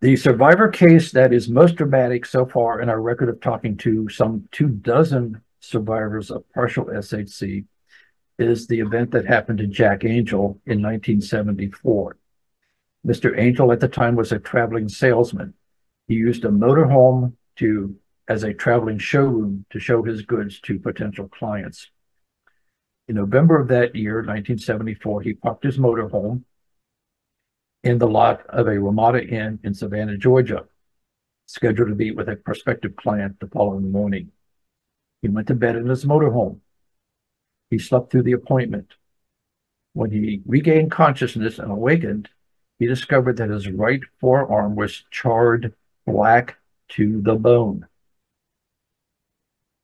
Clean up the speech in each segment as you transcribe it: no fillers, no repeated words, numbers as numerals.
The survivor case that is most dramatic so far in our record of talking to some 2 dozen survivors of partial SHC is the event that happened to Jack Angel in 1974. Mr. Angel at the time was a traveling salesman. He used a motorhome as a traveling showroom to show his goods to potential clients. In November of that year, 1974, he parked his motorhome in the lot of a Ramada Inn in Savannah, Georgia, scheduled to meet with a prospective client the following morning. He went to bed in his motorhome. He slept through the appointment. When he regained consciousness and awakened, he discovered that his right forearm was charred black to the bone.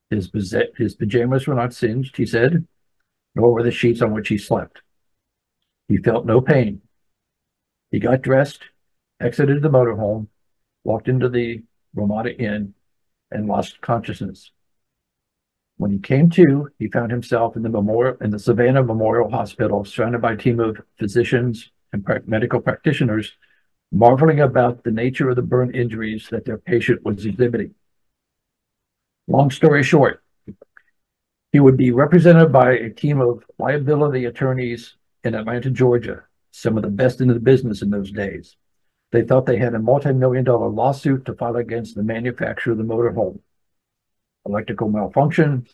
His pajamas were not singed, he said, nor were the sheets on which he slept. He felt no pain. He got dressed, exited the motorhome, walked into the Ramada Inn, and lost consciousness. When he came to, he found himself in the Savannah Memorial Hospital, surrounded by a team of physicians and medical practitioners, marveling about the nature of the burn injuries that their patient was exhibiting. Long story short, he would be represented by a team of liability attorneys in Atlanta, Georgia, some of the best in the business in those days. They thought they had a multi-million-dollar lawsuit to file against the manufacturer of the motorhome. Electrical malfunction,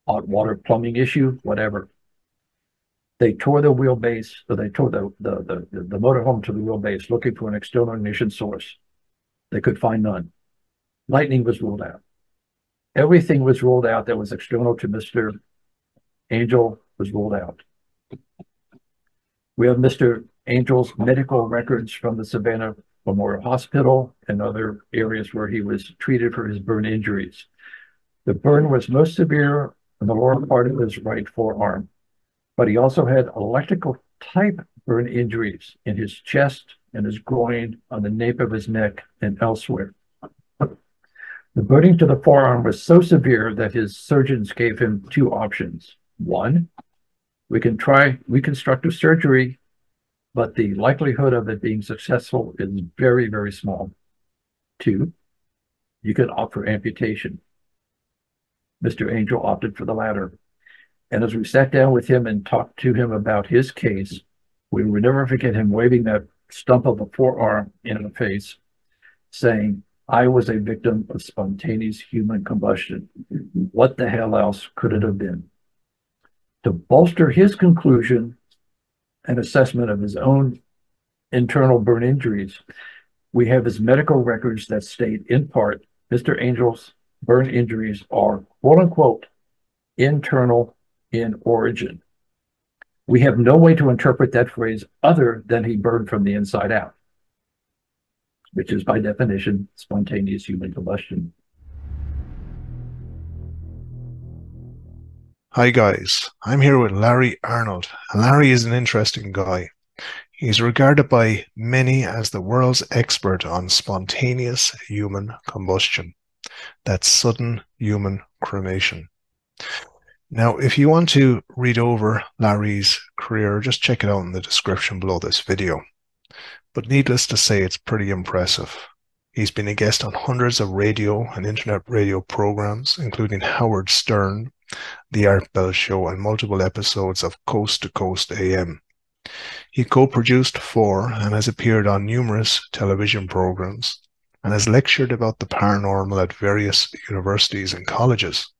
hot water plumbing issue, whatever. They tore the wheelbase, so they tore the motorhome to the wheelbase looking for an external ignition source. They could find none. Lightning was ruled out. Everything was ruled out that was external to Mr. Angel was ruled out. We have Mr. Angel's medical records from the Savannah Memorial Hospital and other areas where he was treated for his burn injuries. The burn was most severe in the lower part of his right forearm, but he also had electrical type burn injuries in his chest and his groin, on the nape of his neck, and elsewhere. The burning to the forearm was so severe that his surgeons gave him 2 options. 1, we can try reconstructive surgery, but the likelihood of it being successful is very, very small. 2, you can opt for amputation. Mr. Angel opted for the latter. And as we sat down with him and talked to him about his case, we will never forget him waving that stump of a forearm in the face, saying, "I was a victim of spontaneous human combustion. What the hell else could it have been?" To bolster his conclusion and assessment of his own internal burn injuries, we have his medical records that state, in part, Mr. Angel's burn injuries are, quote unquote, internal in origin. We have no way to interpret that phrase other than he burned from the inside out, which is by definition spontaneous human combustion. Hi guys, I'm here with Larry Arnold, and Larry is an interesting guy. He's regarded by many as the world's expert on spontaneous human combustion. That's sudden human cremation. Now, if you want to read over Larry's career, just check it out in the description below this video. But needless to say, it's pretty impressive. He's been a guest on hundreds of radio and internet radio programs, including Howard Stern, The Art Bell Show, and multiple episodes of Coast to Coast AM. He co-produced 4 and has appeared on numerous television programs and has lectured about the paranormal at various universities and colleges.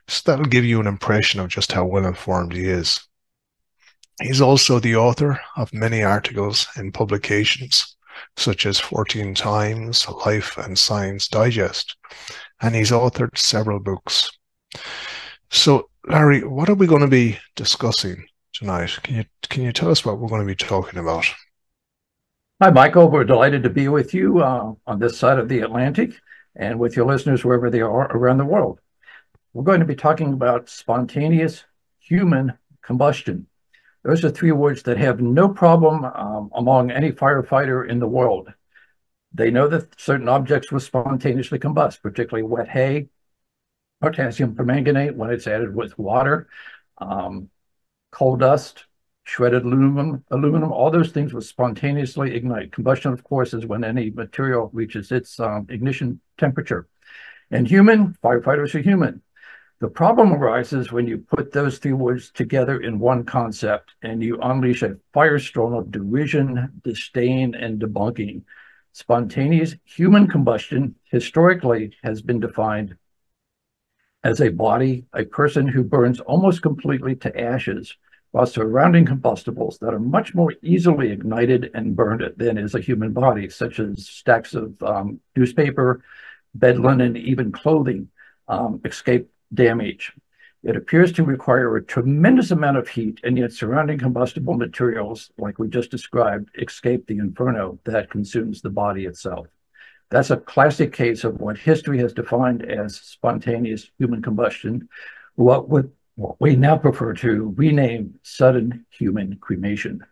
So that'll give you an impression of just how well informed he is. He's also the author of many articles in publications such as 14 Times, Life and Science Digest, and he's authored several books. So, Larry, what are we going to be discussing tonight? Can you tell us what we're going to be talking about? Hi, Michael. We're delighted to be with you on this side of the Atlantic and with your listeners wherever they are around the world. We're going to be talking about spontaneous human combustion. Those are 3 words that have no problem among any firefighter in the world. They know that certain objects will spontaneously combust, particularly wet hay, potassium permanganate when it's added with water, coal dust, shredded aluminum, all those things will spontaneously ignite. Combustion, of course, is when any material reaches its ignition temperature. And firefighters are human. The problem arises when you put those three words together in one concept and you unleash a firestorm of derision, disdain, and debunking. Spontaneous human combustion historically has been defined as a person who burns almost completely to ashes, while surrounding combustibles that are much more easily ignited and burned than is a human body, such as stacks of newspaper, bed linen, even clothing, escape damage. It appears to require a tremendous amount of heat, and yet surrounding combustible materials, like we just described, escape the inferno that consumes the body itself. That's a classic case of what history has defined as spontaneous human combustion, what we now prefer to rename sudden human cremation.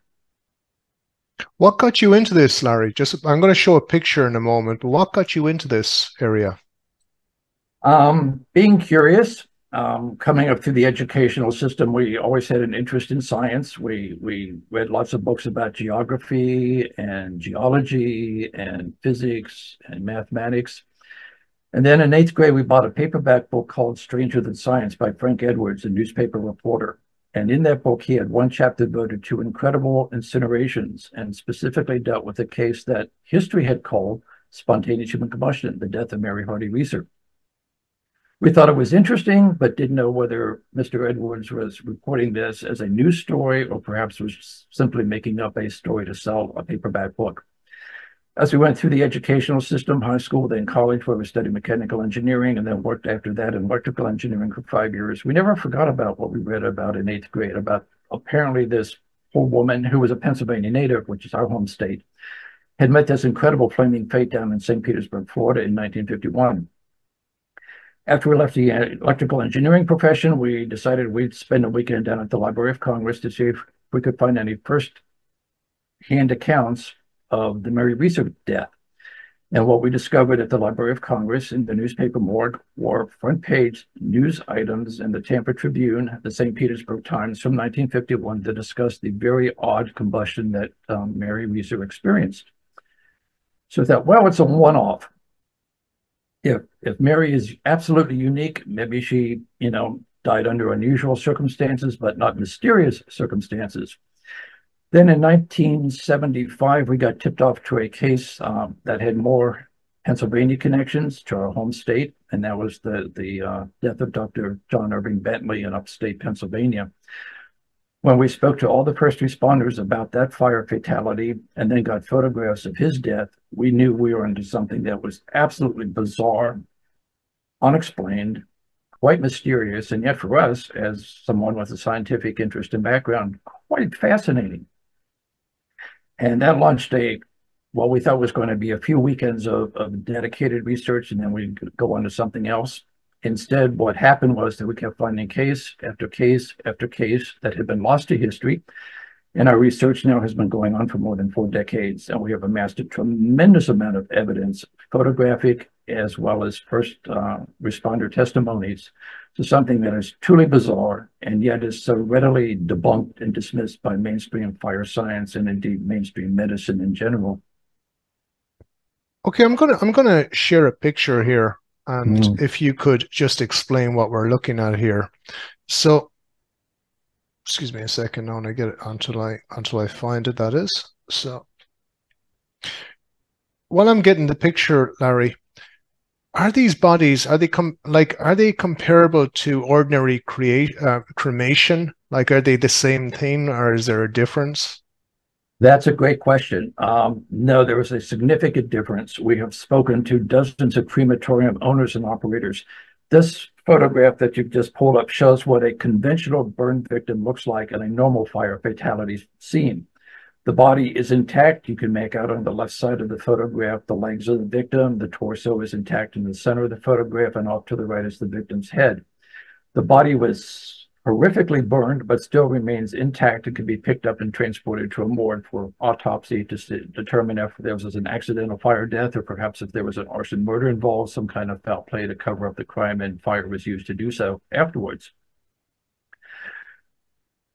What got you into this, Larry? I'm going to show a picture in a moment, but what got you into this area? Being curious, coming up through the educational system, we always had an interest in science. We read lots of books about geography and geology and physics and mathematics. And then in 8th grade, we bought a paperback book called Stranger Than Science by Frank Edwards, a newspaper reporter. And in that book, he had one chapter devoted to incredible incinerations and specifically dealt with a case that history had called spontaneous human combustion, the death of Mary Hardy Reeser. We thought it was interesting, but didn't know whether Mr. Edwards was reporting this as a news story or perhaps was simply making up a story to sell a paperback book. As we went through the educational system, high school, then college, where we studied mechanical engineering and then worked after that in electrical engineering for 5 years, we never forgot about what we read about in 8th grade, about apparently this poor woman who was a Pennsylvania native, which is our home state, had met this incredible flaming fate down in St. Petersburg, Florida in 1951. After we left the electrical engineering profession, we decided we'd spend a weekend down at the Library of Congress to see if we could find any first-hand accounts of the Mary Reeser death. And what we discovered at the Library of Congress in the newspaper morgue were front-page news items in the Tampa Tribune, the St. Petersburg Times from 1951 that discussed the very odd combustion that Mary Reeser experienced. So I thought, well, it's a one-off. If Mary is absolutely unique, maybe she, died under unusual circumstances, but not mysterious circumstances. Then in 1975, we got tipped off to a case that had more Pennsylvania connections to our home state, and that was the death of Dr. John Irving Bentley in upstate Pennsylvania. When we spoke to all the first responders about that fire fatality and then got photographs of his death, we knew we were into something that was absolutely bizarre, unexplained, quite mysterious, and yet for us, as someone with a scientific interest and background, quite fascinating. And that launched what we thought was going to be a few weekends of dedicated research, and then we'd go on to something else. Instead, what happened was that we kept finding case after case after case that had been lost to history. And our research now has been going on for more than 4 decades, and we have amassed a tremendous amount of evidence, photographic as well as first responder testimonies, to something that is truly bizarre and yet is so readily debunked and dismissed by mainstream fire science and indeed mainstream medicine in general. Okay, I'm gonna share a picture here, and if you could just explain what we're looking at here. So, excuse me a second now, and I get it until I find it. That is so. While I'm getting the picture, Larry, are these bodies, are they comparable to ordinary cremation? Like, are they the same thing, or is there a difference? That's a great question. No, there is a significant difference. We have spoken to dozens of crematorium owners and operators. This photograph that you've just pulled up shows what a conventional burn victim looks like in a normal fire fatality scene. The body is intact. You can make out on the left side of the photograph the legs of the victim. The torso is intact in the center of the photograph, and off to the right is the victim's head. The body was horrifically burned, but still remains intact and can be picked up and transported to a morgue for autopsy to determine if there was an accidental fire death or perhaps if there was an arson murder involved, some kind of foul play to cover up the crime, and fire was used to do so afterwards.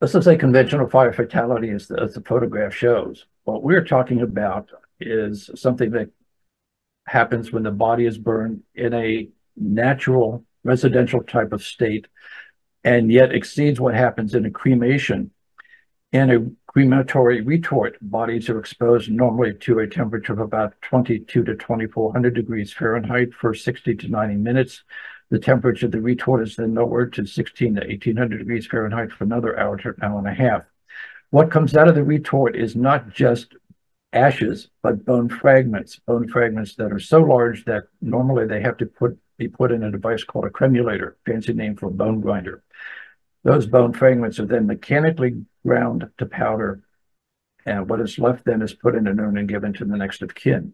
This is a conventional fire fatality as the photograph shows. What we're talking about is something that happens when the body is burned in a natural residential type of state and yet exceeds what happens in a cremation. In a crematory retort, bodies are exposed normally to a temperature of about 22 to 2400 degrees Fahrenheit for 60 to 90 minutes. The temperature of the retort is then lowered to 16 to 1800 degrees Fahrenheit for another hour to an hour and a half. What comes out of the retort is not just ashes, but bone fragments that are so large that normally they have to be put in a device called a cremulator, fancy name for a bone grinder. Those bone fragments are then mechanically ground to powder, and what is left then is put in an urn and given to the next of kin.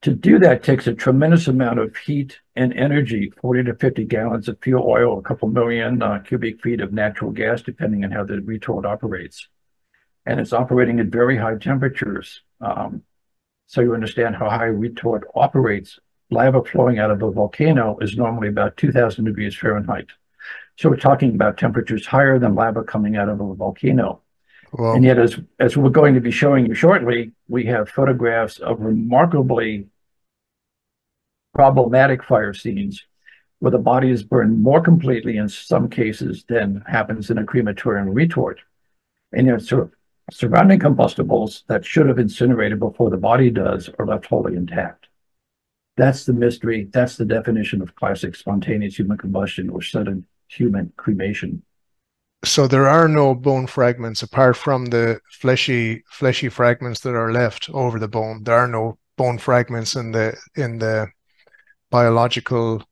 To do that takes a tremendous amount of heat and energy, 40 to 50 gallons of fuel oil, a couple million cubic feet of natural gas, depending on how the retort operates. And it's operating at very high temperatures. So you understand how high a retort operates. Lava flowing out of a volcano is normally about 2000 degrees Fahrenheit. So we're talking about temperatures higher than lava coming out of a volcano. Well, and yet, as we're going to be showing you shortly, we have photographs of remarkably problematic fire scenes where the body is burned more completely in some cases than happens in a crematorium retort. And yet, surrounding combustibles that should have incinerated before the body does are left wholly intact. That's the mystery. That's the definition of classic spontaneous human combustion or sudden human cremation. So there are no bone fragments apart from the fleshy fragments that are left over the bone. There are no bone fragments in the biological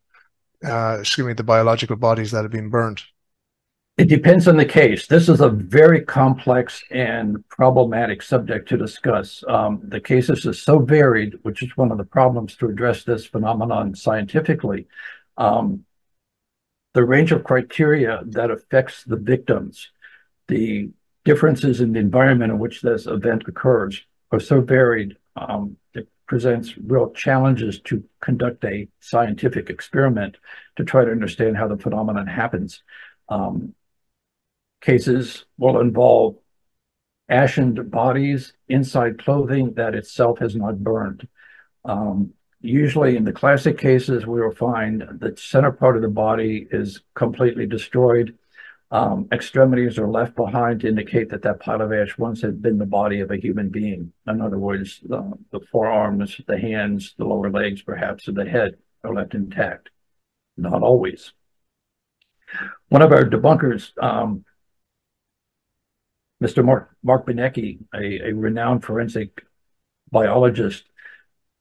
the biological bodies that have been burned. It depends on the case. This is a very complex and problematic subject to discuss. The cases are so varied, which is one of the problems to address this phenomenon scientifically. The range of criteria that affects the victims, the differences in the environment in which this event occurs are so varied, it presents real challenges to conduct a scientific experiment to try to understand how the phenomenon happens. Cases will involve ashened bodies inside clothing that itself has not burned. Usually in the classic cases, we will find the center part of the body is completely destroyed. Extremities are left behind to indicate that that pile of ash once had been the body of a human being. In other words, the forearms, the hands, the lower legs, perhaps, and the head are left intact. Not always. One of our debunkers, Mr. Mark Benecke, a renowned forensic biologist,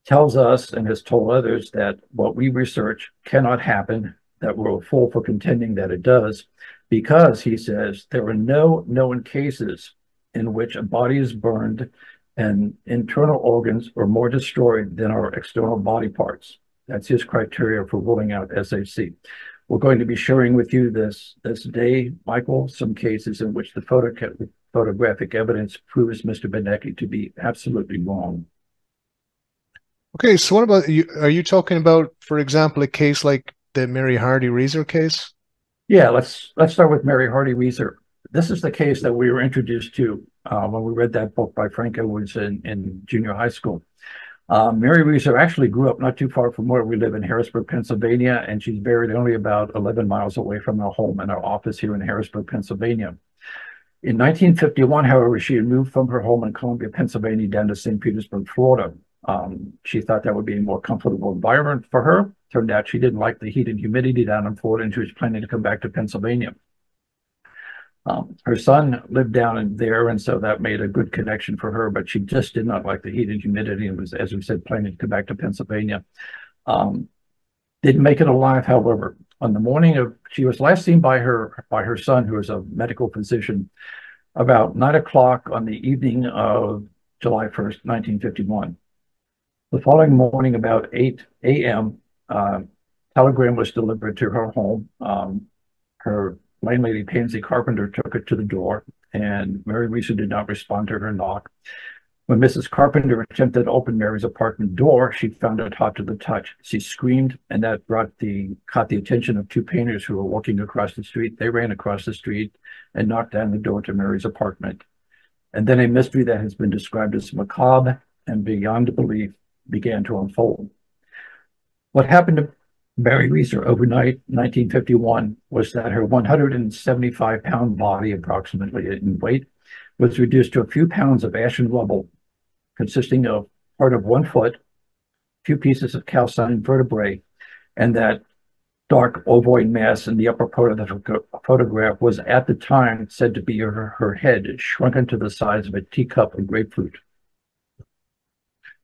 tells us and has told others that what we research cannot happen, that we're a fool for contending that it does, because, he says, there are no known cases in which a body is burned and internal organs are more destroyed than our external body parts. That's his criteria for ruling out SAC. We're going to be sharing with you this day, Michael, some cases in which the photographic evidence proves Mr. Benecke to be absolutely wrong. Okay, so what about you? Are you talking about, for example, a case like the Mary Hardy Reeser case? Yeah, let's start with Mary Hardy Reeser. This is the case that we were introduced to when we read that book by Frank Edwards in junior high school. Mary Reeser actually grew up not too far from where we live in Harrisburg, Pennsylvania, and she's buried only about 11 miles away from our home and our office here in Harrisburg, Pennsylvania. In 1951, however, she had moved from her home in Columbia, Pennsylvania, down to St. Petersburg, Florida. She thought that would be a more comfortable environment for her. Turned out she didn't like the heat and humidity down in Florida, and she was planning to come back to Pennsylvania. Her son lived down in there, and so that made a good connection for her, but she just did not like the heat and humidity and was, as we said, planning to come back to Pennsylvania. Didn't make it alive, however. On the morning of, she was last seen by her son, who was a medical physician, about 9 o'clock on the evening of July 1st, 1951. The following morning, about 8 a.m., telegram was delivered to her home. Her landlady, Pansy Carpenter, took it to the door, and Mary Reeser did not respond to her knock. When Mrs. Carpenter attempted to open Mary's apartment door, she found it hot to the touch. She screamed, and that caught the attention of two painters who were walking across the street. They ran across the street and knocked down the door to Mary's apartment. And then a mystery that has been described as macabre and beyond belief began to unfold. What happened to Mary Reeser overnight, 1951, was that her 175-pound body, approximately in weight, was reduced to a few pounds of ashen rubble, consisting of part of 1 foot, a few pieces of calcined vertebrae, and that dark ovoid mass in the upper part of the photograph was at the time said to be her head, shrunken to the size of a teacup of grapefruit.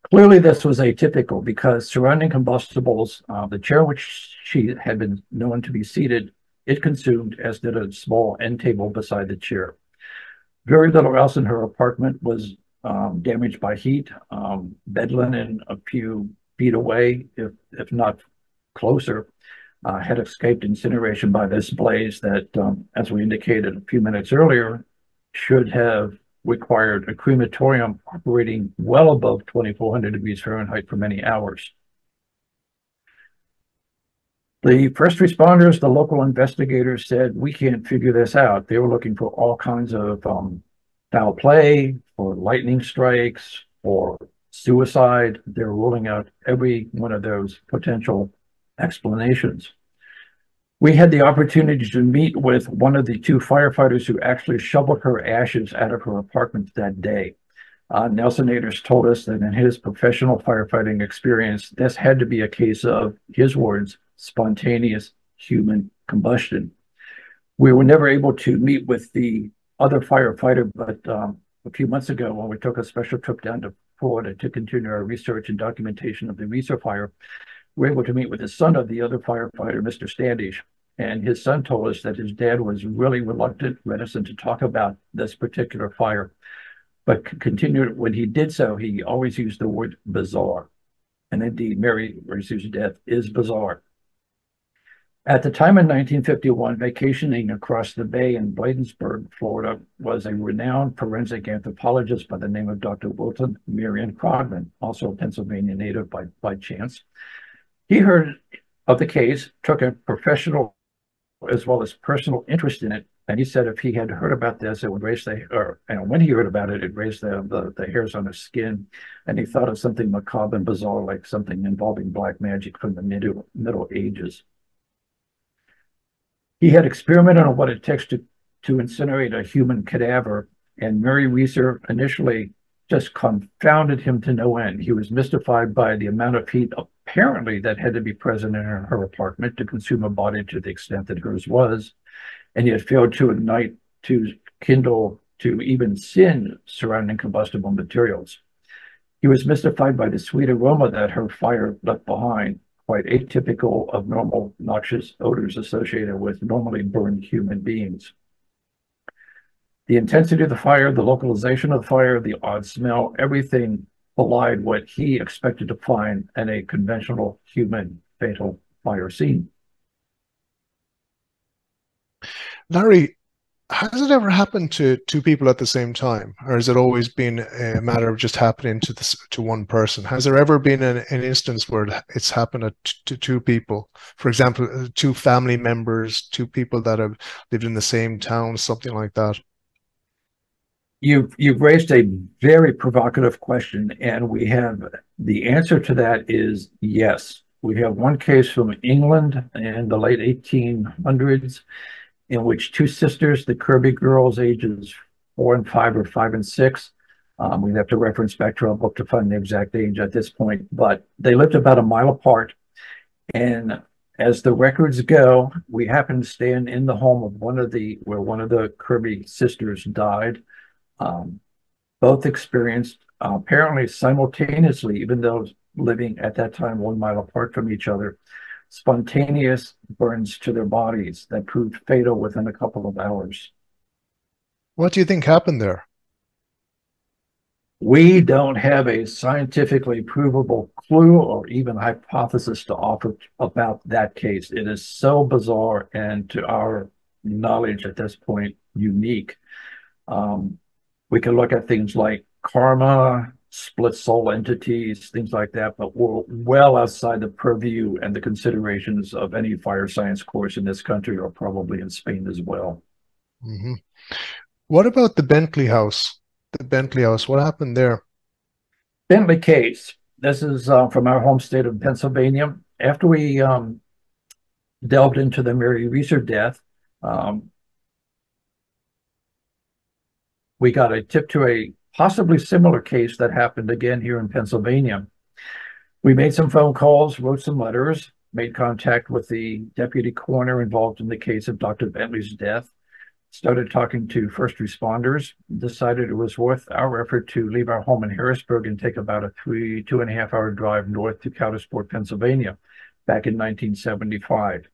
Clearly, this was atypical because surrounding combustibles, the chair in which she had been known to be seated, it consumed, as did a small end table beside the chair. Very little else in her apartment was damaged by heat. Bed linen a few feet away, if not closer, had escaped incineration by this blaze that, as we indicated a few minutes earlier, should have required a crematorium operating well above 2,400 degrees Fahrenheit for many hours. The first responders, the local investigators, said, we can't figure this out. They were looking for all kinds of foul play, for lightning strikes, or suicide. They're ruling out every one of those potential explanations. We had the opportunity to meet with one of the two firefighters who actually shoveled her ashes out of her apartment that day. Nelson Aders told us that in his professional firefighting experience, this had to be a case of, his words, spontaneous human combustion. We were never able to meet with the other firefighter, but a few months ago, when we took a special trip down to Florida to continue our research and documentation of the Reeser fire, we were able to meet with the son of the other firefighter, Mr. Standish. And his son told us that his dad was really reticent to talk about this particular fire, but continued, when he did so, he always used the word bizarre. And indeed, Mary Reeser's death is bizarre. At the time in 1951, vacationing across the bay in Bladensburg, Florida, was a renowned forensic anthropologist by the name of Dr. Wilton Marion Krogman, also a Pennsylvania native by chance. He heard of the case, took a professional as well as personal interest in it, and he said if he had heard about this, it would raise when he heard about it, it raised the hairs on his skin, and he thought of something macabre and bizarre, like something involving black magic from the Middle Ages. He had experimented on what it takes to incinerate a human cadaver, and Mary Reeser initially just confounded him to no end. He was mystified by the amount of heat apparently that had to be present in her apartment to consume a body to the extent that hers was, and yet failed to ignite, to kindle, to even sin surrounding combustible materials. He was mystified by the sweet aroma that her fire left behind, quite atypical of normal noxious odors associated with normally burned human beings. The intensity of the fire, the localization of the fire, the odd smell, everything belied what he expected to find in a conventional human fatal fire scene. Larry, has it ever happened to two people at the same time, or has it always been a matter of just happening to one person? Has there ever been an instance where it's happened to two people? For example, two family members, two people that have lived in the same town, something like that? You've raised a very provocative question, and we have the answer to that is yes. We have one case from England in the late 1800s in which two sisters, the Kirby girls, ages 4 and 5 or 5 and 6, we'd have to reference back to our book to find the exact age at this point, but they lived about a mile apart. And as the records go, we happened to stand in the home of where one of the Kirby sisters died. Both experienced apparently simultaneously, even though living at that time 1 mile apart from each other, spontaneous burns to their bodies that proved fatal within a couple of hours. What do you think happened there? We don't have a scientifically provable clue or even hypothesis to offer about that case. It is so bizarre and, to our knowledge at this point, unique. We can look at things like karma, split soul entities, things like that, but we're well outside the purview and the considerations of any fire science course in this country, or probably in Spain as well. Hmm. What about the Bentley house? The Bentley house, what happened there? Bentley case. This is from our home state of Pennsylvania. After we delved into the Mary Reeser death, um, we got a tip to a possibly similar case that happened again here in Pennsylvania. We made some phone calls, wrote some letters, made contact with the deputy coroner involved in the case of Dr. Bentley's death, started talking to first responders, decided it was worth our effort to leave our home in Harrisburg and take about a 2.5 hour drive north to Coudersport, Pennsylvania, back in 1975.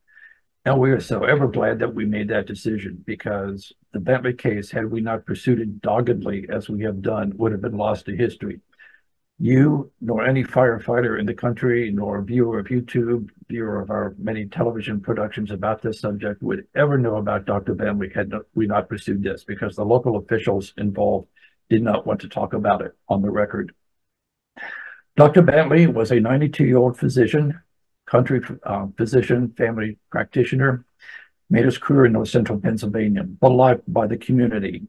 And we are so ever glad that we made that decision, because the Bentley case, had we not pursued it doggedly as we have done, would have been lost to history. You, nor any firefighter in the country, nor viewer of YouTube, viewer of our many television productions about this subject, would ever know about Dr. Bentley had we not pursued this, because the local officials involved did not want to talk about it on the record. Dr. Bentley was a 92-year-old physician, country physician, family practitioner, made his career in North Central Pennsylvania, beloved by the community.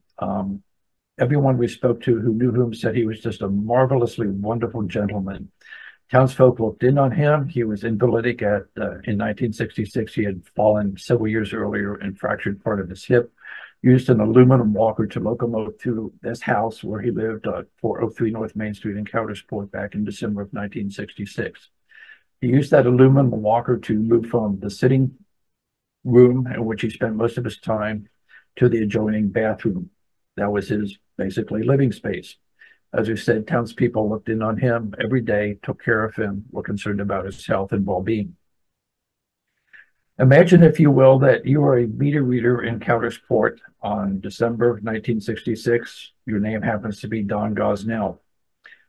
Everyone we spoke to who knew him said he was just a marvelously wonderful gentleman. Townsfolk looked in on him. He was invalidic in 1966. He had fallen several years earlier and fractured part of his hip, used an aluminum walker to locomote to this house where he lived, 403 North Main Street in Coudersport, back in December of 1966. He used that aluminum walker to move from the sitting room in which he spent most of his time to the adjoining bathroom. That was his basically living space. As we said, townspeople looked in on him every day, took care of him, were concerned about his health and well-being. Imagine, if you will, that you are a meter reader in Coudersport on December 1966. Your name happens to be Don Gosnell.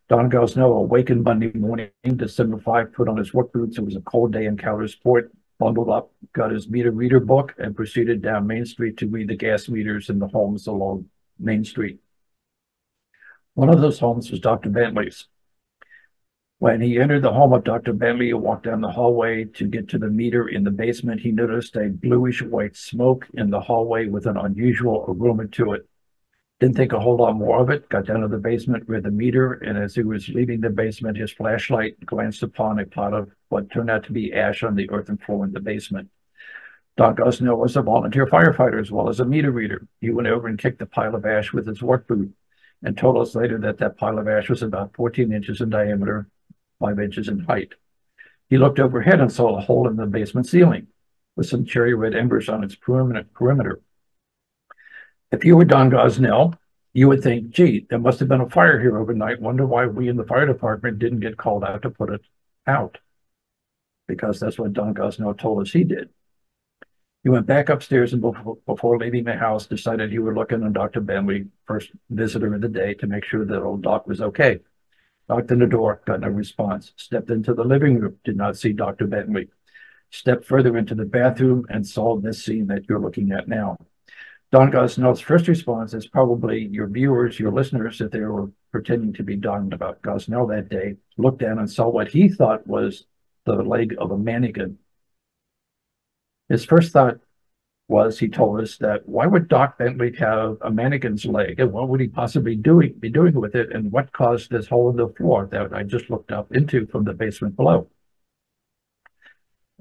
Don Gosnell awakened Monday morning, December 5, put on his work boots. It was a cold day in Coudersport, bundled up, got his meter reader book, and proceeded down Main Street to read the gas meters in the homes along Main Street. One of those homes was Dr. Bentley's. When he entered the home of Dr. Bentley, he walked down the hallway to get to the meter in the basement. He noticed a bluish white smoke in the hallway with an unusual aroma to it. Didn't think a whole lot more of it, got down to the basement, read the meter, and as he was leaving the basement, his flashlight glanced upon a pot of what turned out to be ash on the earthen floor in the basement. Don Gosnell was a volunteer firefighter as well as a meter reader. He went over and kicked the pile of ash with his work boot and told us later that that pile of ash was about 14 inches in diameter, 5 inches in height. He looked overhead and saw a hole in the basement ceiling with some cherry red embers on its perimeter. If you were Don Gosnell, you would think, gee, there must have been a fire here overnight. Wonder why we in the fire department didn't get called out to put it out. Because that's what Don Gosnell told us he did. He went back upstairs and before leaving the house, decided he would look in on Dr. Bentley, first visitor of the day, to make sure that old Doc was okay. Knocked on the door, got no response. Stepped into the living room, did not see Dr. Bentley. Stepped further into the bathroom and saw this scene that you're looking at now. Don Gosnell's first response is probably your viewers, your listeners, if they were pretending to be Don about Gosnell that day, looked down and saw what he thought was the leg of a mannequin. His first thought was, he told us, that why would Doc Bentley have a mannequin's leg, and what would he possibly be doing with it, and what caused this hole in the floor that I just looked up into from the basement below?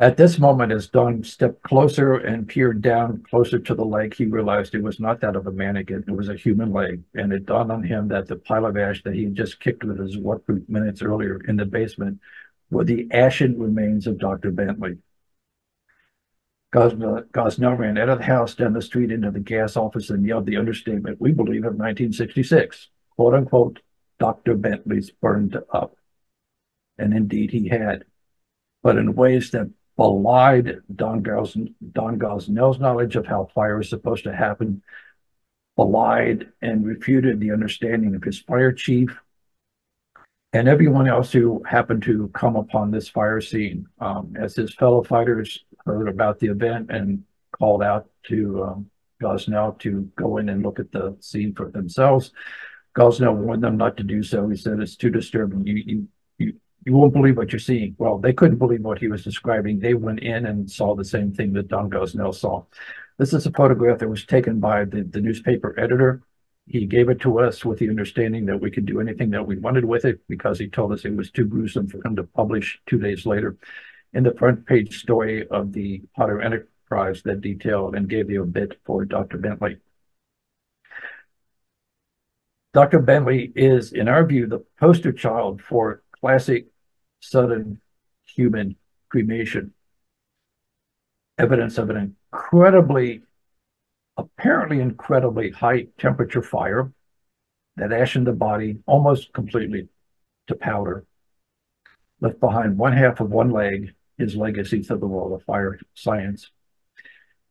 At this moment, as Don stepped closer and peered down closer to the leg, he realized it was not that of a mannequin, it was a human leg, and it dawned on him that the pile of ash that he had just kicked with his work boot minutes earlier in the basement were the ashen remains of Dr. Bentley. Gosnell ran out of the house, down the street into the gas office, and yelled the understatement, we believe, of 1966, quote unquote, Dr. Bentley's burned up. And indeed he had, but in ways that belied Don Gosnell's knowledge of how fire is supposed to happen, belied and refuted the understanding of his fire chief and everyone else who happened to come upon this fire scene. As his fellow fighters heard about the event and called out to Gosnell to go in and look at the scene for themselves, Gosnell warned them not to do so. He said, it's too disturbing. You won't believe what you're seeing. Well, they couldn't believe what he was describing. They went in and saw the same thing that Don Gosnell saw. This is a photograph that was taken by the newspaper editor. He gave it to us with the understanding that we could do anything that we wanted with it because he told us it was too gruesome for him to publish 2 days later in the front page story of the Potter Enterprise that detailed and gave the obit for Dr. Bentley. Dr. Bentley is, in our view, the poster child for classic Southern human cremation. Evidence of an apparently incredibly high temperature fire that ashened the body almost completely to powder, left behind one half of one leg, his legacy to the world of fire science.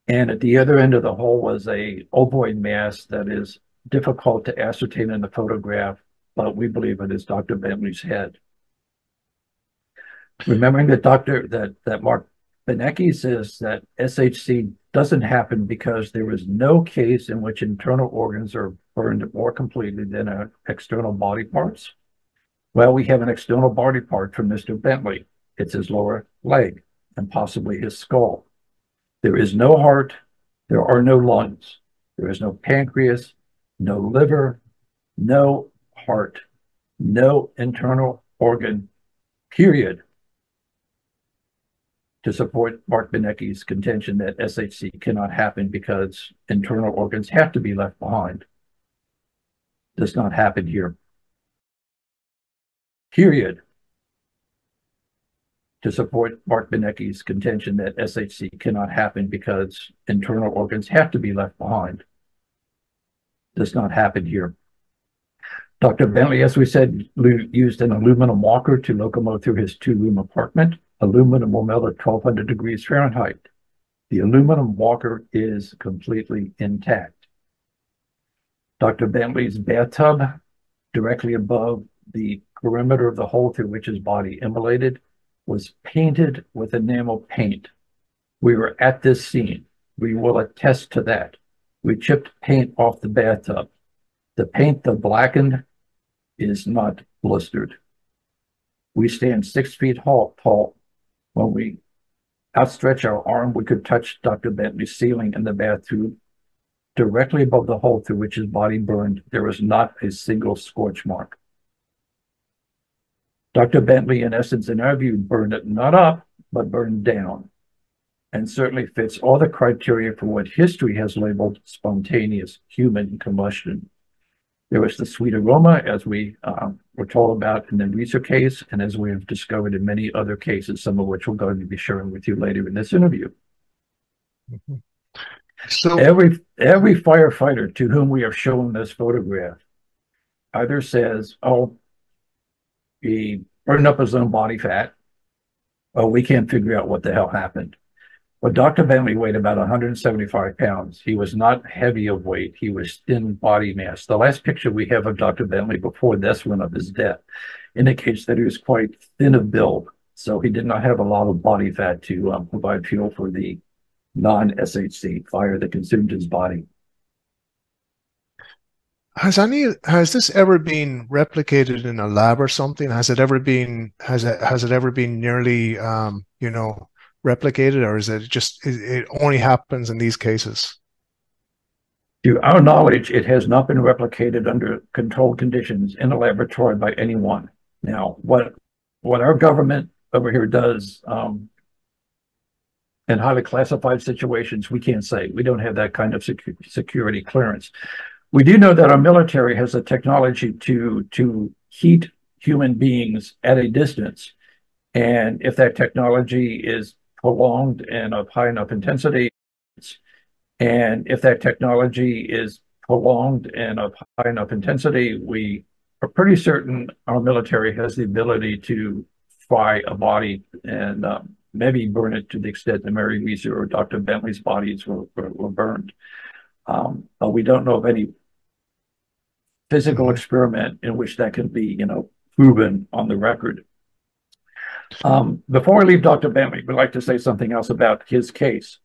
And at the other end of the hole was a ovoid mass that is difficult to ascertain in the photograph, but we believe it is Dr. Bentley's head. Remembering that Mark Benecke says that SHC doesn't happen because there is no case in which internal organs are burned more completely than external body parts. Well, we have an external body part from Mr. Bentley. It's his lower leg and possibly his skull. There is no heart. There are no lungs. There is no pancreas, no liver, no heart, no internal organ, period, to support Mark Benecke's contention that SHC cannot happen because internal organs have to be left behind. Does not happen here. Period. To support Mark Benecke's contention that SHC cannot happen because internal organs have to be left behind. Does not happen here. Dr. Bentley, as we said, used an aluminum walker to locomote through his 2-room apartment. Aluminum will melt at 1200 degrees Fahrenheit. The aluminum walker is completely intact. Dr. Bentley's bathtub, directly above the perimeter of the hole through which his body immolated, was painted with enamel paint. We were at this scene. We will attest to that. We chipped paint off the bathtub. The paint that blackened is not blistered. We stand 6 feet tall. When we outstretch our arm, we could touch Dr. Bentley's ceiling in the bathroom. Directly above the hole through which his body burned, there was not a single scorch mark. Dr. Bentley, in essence, in our view, burned it not up, but burned down, and certainly fits all the criteria for what history has labeled spontaneous human combustion. There was the sweet aroma, as we were told about in the Reeser case, and as we have discovered in many other cases, some of which we're going to be sharing with you later in this interview. Mm-hmm. So every firefighter to whom we have shown this photograph either says, oh, he burned up his own body fat, oh, we can't figure out what the hell happened. Well, Dr. Bentley weighed about 175 pounds. He was not heavy of weight. He was thin body mass. The last picture we have of Dr. Bentley before this one of his death indicates that he was quite thin of build. So he did not have a lot of body fat to provide fuel for the non-SHC fire that consumed his body. Has this ever been replicated in a lab or something? Has it ever been nearly replicated, or is it just it only happens in these cases? To our knowledge, it has not been replicated under controlled conditions in a laboratory by anyone. Now, what our government over here does in highly classified situations, we can't say. We don't have that kind of security clearance. We do know that our military has a technology to heat human beings at a distance. And if that technology is prolonged and of high enough intensity, we are pretty certain our military has the ability to fry a body and maybe burn it to the extent that Mary Reeser or Dr. Bentley's bodies were burned. But we don't know of any physical experiment in which that can be, proven on the record. Before I leave Dr. Bentley, we'd like to say something else about his case.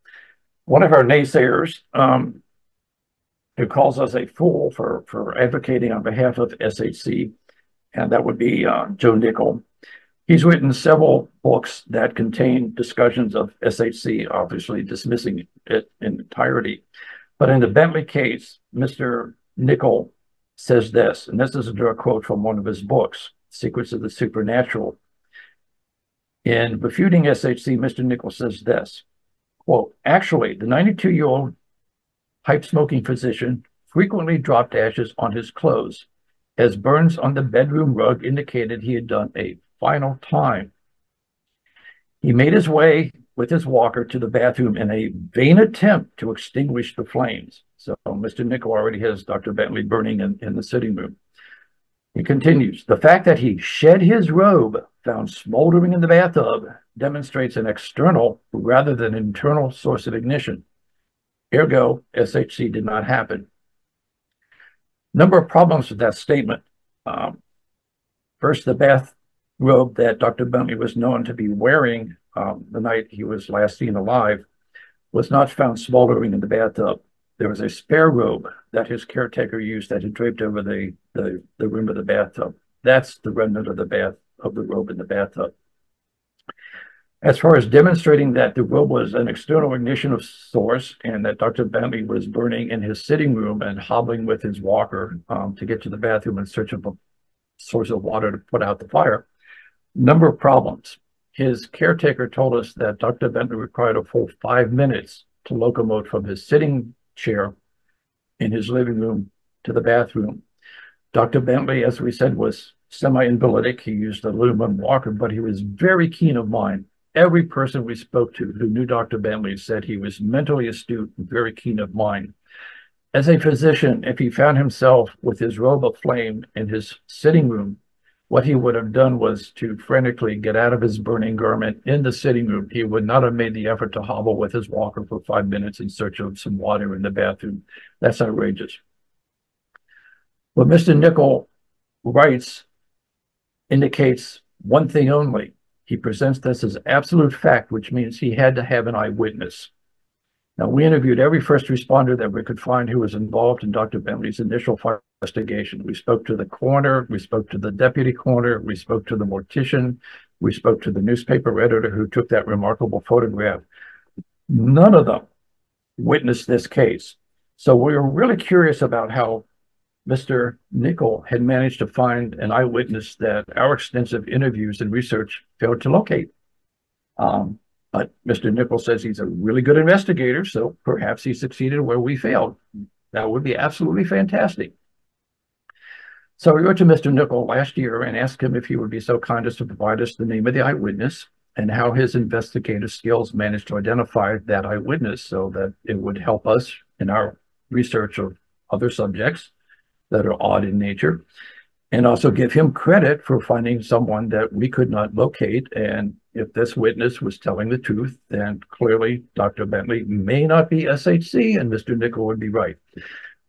One of our naysayers who calls us a fool for advocating on behalf of SHC, and that would be Joe Nickell. He's written several books that contain discussions of SHC, obviously dismissing it in entirety. But in the Bentley case, Mr. Nickell says this, and this is a direct quote from one of his books, Secrets of the Supernatural. In refuting SHC, Mr. Nickell says this, quote, actually, the 92-year-old pipe-smoking physician frequently dropped ashes on his clothes, as burns on the bedroom rug indicated he had done a final time. He made his way with his walker to the bathroom in a vain attempt to extinguish the flames. So Mr. Nickell already has Dr. Bentley burning in the sitting room. He continues, the fact that he shed his robe found smoldering in the bathtub demonstrates an external rather than internal source of ignition. Ergo, SHC did not happen. Number of problems with that statement. First, the bathrobe that Dr. Bentley was known to be wearing the night he was last seen alive was not found smoldering in the bathtub. There was a spare robe that his caretaker used that had draped over the rim of the bathtub. That's the remnant of the robe in the bathtub. As far as demonstrating that the robe was an external ignition of source and that Dr. Bentley was burning in his sitting room and hobbling with his walker to get to the bathroom in search of a source of water to put out the fire, number of problems. His caretaker told us that Dr. Bentley required a full 5 minutes to locomote from his sitting chair in his living room to the bathroom. Dr. Bentley, as we said, was semi-invalidic. He used an aluminum walker, but he was very keen of mind. Every person we spoke to who knew Dr. Bentley said he was mentally astute and very keen of mind. As a physician, if he found himself with his robe aflame in his sitting room, what he would have done was to frantically get out of his burning garment in the sitting room. He would not have made the effort to hobble with his walker for 5 minutes in search of some water in the bathroom. That's outrageous. What Mr. Nickell writes indicates one thing only. He presents this as absolute fact, which means he had to have an eyewitness. Now, we interviewed every first responder that we could find who was involved in Dr. Bentley's initial fire investigation. We spoke to the coroner, we spoke to the deputy coroner, we spoke to the mortician, we spoke to the newspaper editor who took that remarkable photograph. None of them witnessed this case. So we were really curious about how Mr. Nickell had managed to find an eyewitness that our extensive interviews and research failed to locate. But Mr. Nickell says he's a really good investigator, so perhaps he succeeded where we failed. That would be absolutely fantastic. So we went to Mr. Nickell last year and asked him if he would be so kind as to provide us the name of the eyewitness and how his investigative skills managed to identify that eyewitness so that it would help us in our research of other subjects that are odd in nature, and also give him credit for finding someone that we could not locate. And if this witness was telling the truth, then clearly Dr. Bentley may not be SHC and Mr. Nickell would be right.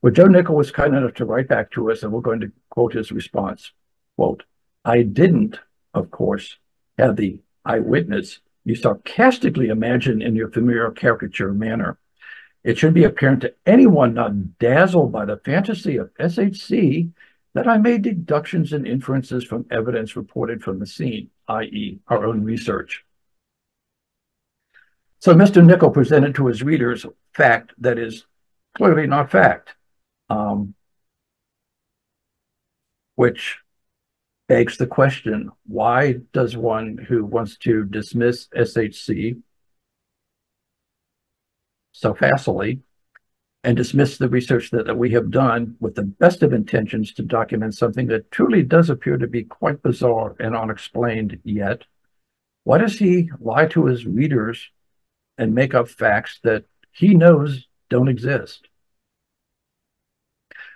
Well, Joe Nickell was kind enough to write back to us, and we're going to quote his response. Quote, I didn't, of course, have the eyewitness you sarcastically imagine in your familiar caricature manner. It should be apparent to anyone not dazzled by the fantasy of SHC that I made deductions and inferences from evidence reported from the scene, i.e. our own research. So Mr. Nickell presented to his readers fact that is clearly not fact, which begs the question, why does one who wants to dismiss SHC so facilely and dismiss the research that we have done with the best of intentions to document something that truly does appear to be quite bizarre and unexplained yet? Why does he lie to his readers and make up facts that he knows don't exist?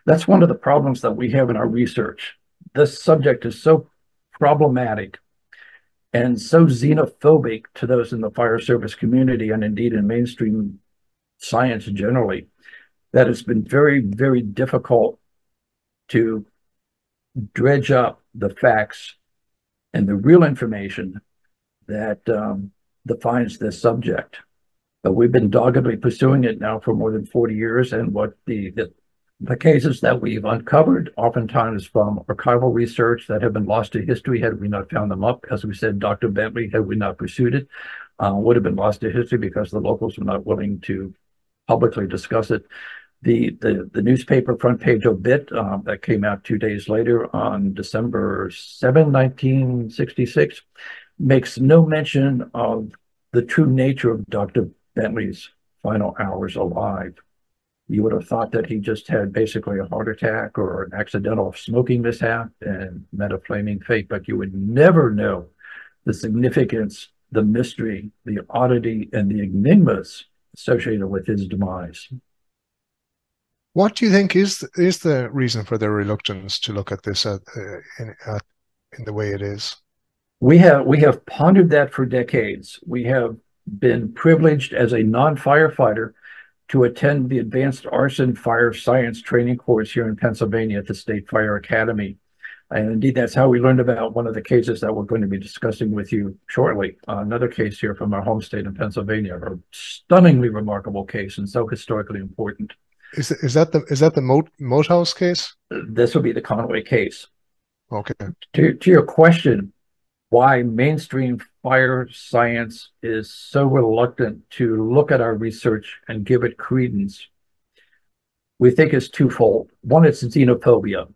That's one of the problems that we have in our research. This subject is so problematic and so xenophobic to those in the fire service community and indeed in mainstream science generally, that it's been very, very difficult to dredge up the facts and the real information that defines this subject. But we've been doggedly pursuing it now for more than 40 years, and what the The cases that we've uncovered, oftentimes from archival research that have been lost to history had we not found them up. As we said, Dr. Bentley, had we not pursued it, would have been lost to history because the locals were not willing to publicly discuss it. The newspaper front page obit that came out 2 days later on December 7, 1966, makes no mention of the true nature of Dr. Bentley's final hours alive. You would have thought that he just had basically a heart attack or an accidental smoking mishap and met a flaming fate, but you would never know the significance, the mystery, the oddity, and the enigmas associated with his demise. What do you think is the reason for their reluctance to look at this in the way it is? We have pondered that for decades. We have been privileged as a non-firefighter to attend the Advanced Arson Fire Science Training course here in Pennsylvania at the State Fire Academy. And indeed, that's how we learned about one of the cases that we're going to be discussing with you shortly. Another case here from our home state in Pennsylvania, a stunningly remarkable case and so historically important. Is that the Moat House case? This will be the Conway case. Okay. To your question, why mainstream fire science is so reluctant to look at our research and give it credence, we think is twofold. One, it's xenophobia.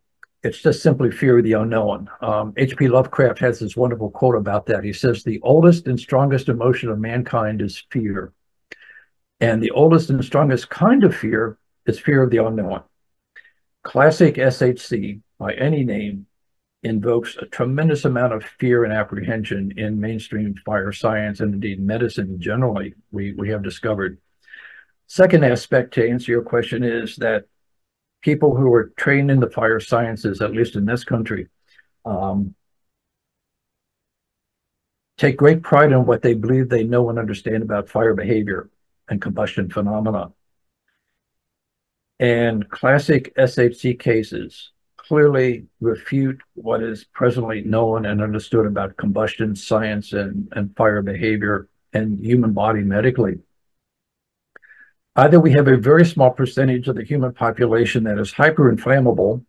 It's just simply fear of the unknown. H.P. Lovecraft has this wonderful quote about that. He says, "The oldest and strongest emotion of mankind is fear. And the oldest and strongest kind of fear is fear of the unknown." Classic SHC, by any name, invokes a tremendous amount of fear and apprehension in mainstream fire science and indeed medicine generally, we have discovered. Second aspect to answer your question is that people who are trained in the fire sciences, at least in this country, take great pride in what they believe they know and understand about fire behavior and combustion phenomena. And classic SHC cases clearly refute what is presently known and understood about combustion science and fire behavior and human body medically. Either we have a very small percentage of the human population that is hyper-inflammable,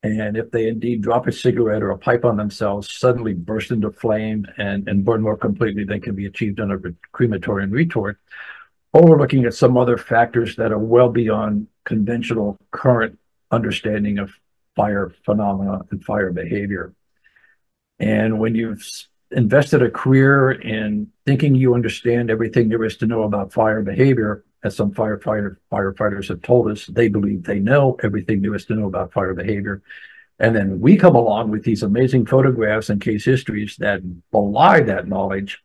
and if they indeed drop a cigarette or a pipe on themselves, suddenly burst into flame and burn more completely than can be achieved on a crematorium retort, or we're looking at some other factors that are well beyond conventional current understanding of fire phenomena and fire behavior. And when you've invested a career in thinking you understand everything there is to know about fire behavior, as some firefighters have told us, they believe they know everything there is to know about fire behavior. And then we come along with these amazing photographs and case histories that belie that knowledge.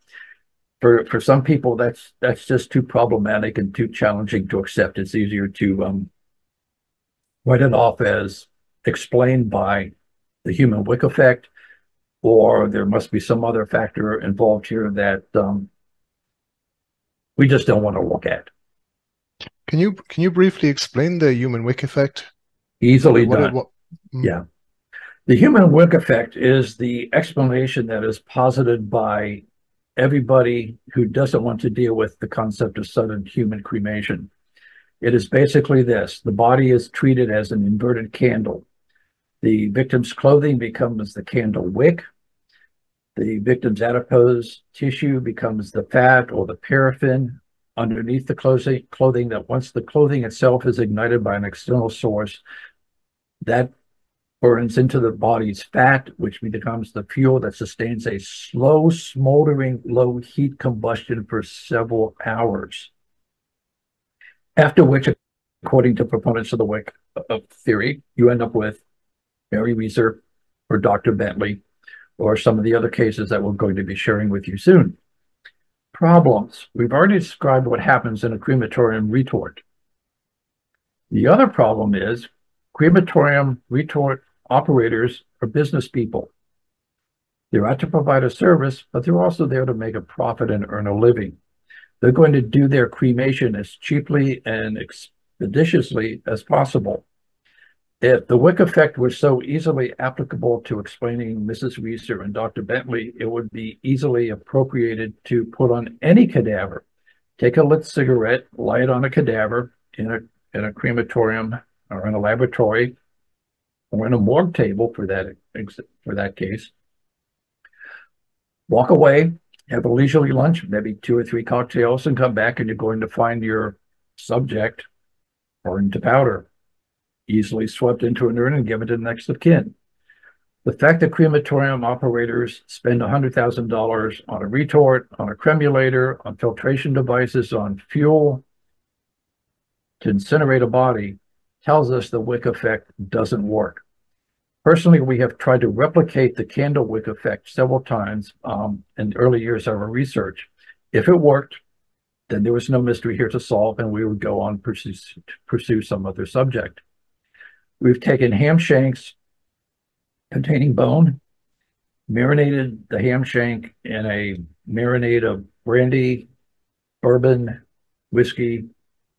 For some people, that's just too problematic and too challenging to accept. It's easier to write it off as explained by the human wick effect, or there must be some other factor involved here that we just don't want to look at. Can you briefly explain the human wick effect? Easily done. Yeah. The human wick effect is the explanation that is posited by everybody who doesn't want to deal with the concept of sudden human cremation. It is basically this: the body is treated as an inverted candle. The victim's clothing becomes the candle wick. The victim's adipose tissue becomes the fat or the paraffin underneath the clothing, that once the clothing itself is ignited by an external source, that burns into the body's fat, which becomes the fuel that sustains a slow, smoldering, low heat combustion for several hours. After which, according to proponents of the wick theory, you end up with Mary Reeser or Dr. Bentley, or some of the other cases that we're going to be sharing with you soon. Problems. We've already described what happens in a crematorium retort. The other problem is crematorium retort operators are business people. They're out to provide a service, but they're also there to make a profit and earn a living. They're going to do their cremation as cheaply and expeditiously as possible. If the wick effect was so easily applicable to explaining Mrs. Reeser and Dr. Bentley, it would be easily appropriated to put on any cadaver. Take a lit cigarette, light it on a cadaver in a crematorium or in a laboratory or in a morgue table for that case. Walk away, have a leisurely lunch, maybe 2 or 3 cocktails, and come back, and you're going to find your subject burned to powder, easily swept into an urn and given to the next of kin. The fact that crematorium operators spend $100,000 on a retort, on a cremulator, on filtration devices, on fuel to incinerate a body tells us the wick effect doesn't work. Personally, we have tried to replicate the candle wick effect several times in the early years of our research. If it worked, then there was no mystery here to solve, and we would go on to pursue some other subject. We've taken ham shanks containing bone, marinated the ham shank in a marinade of brandy, bourbon, whiskey,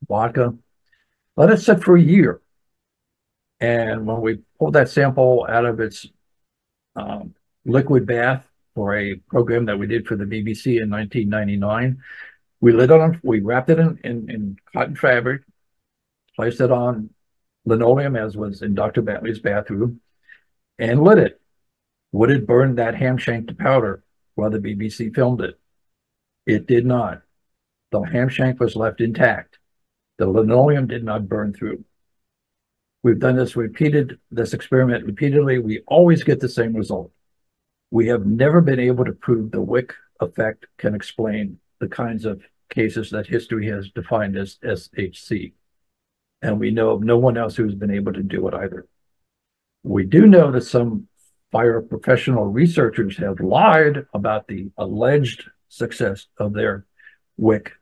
vodka, let it sit for a year. And when we pulled that sample out of its liquid bath for a program that we did for the BBC in 1999, we wrapped it in cotton fabric, placed it on linoleum, as was in Dr. Bentley's bathroom, and lit it. Would it burn that ham shank to powder while the BBC filmed it? It did not. The ham shank was left intact. The linoleum did not burn through. We've done this experiment repeatedly. We always get the same result. We have never been able to prove the wick effect can explain the kinds of cases that history has defined as SHC. And we know of no one else who's been able to do it either. We do know that some fire professional researchers have lied about the alleged success of their wick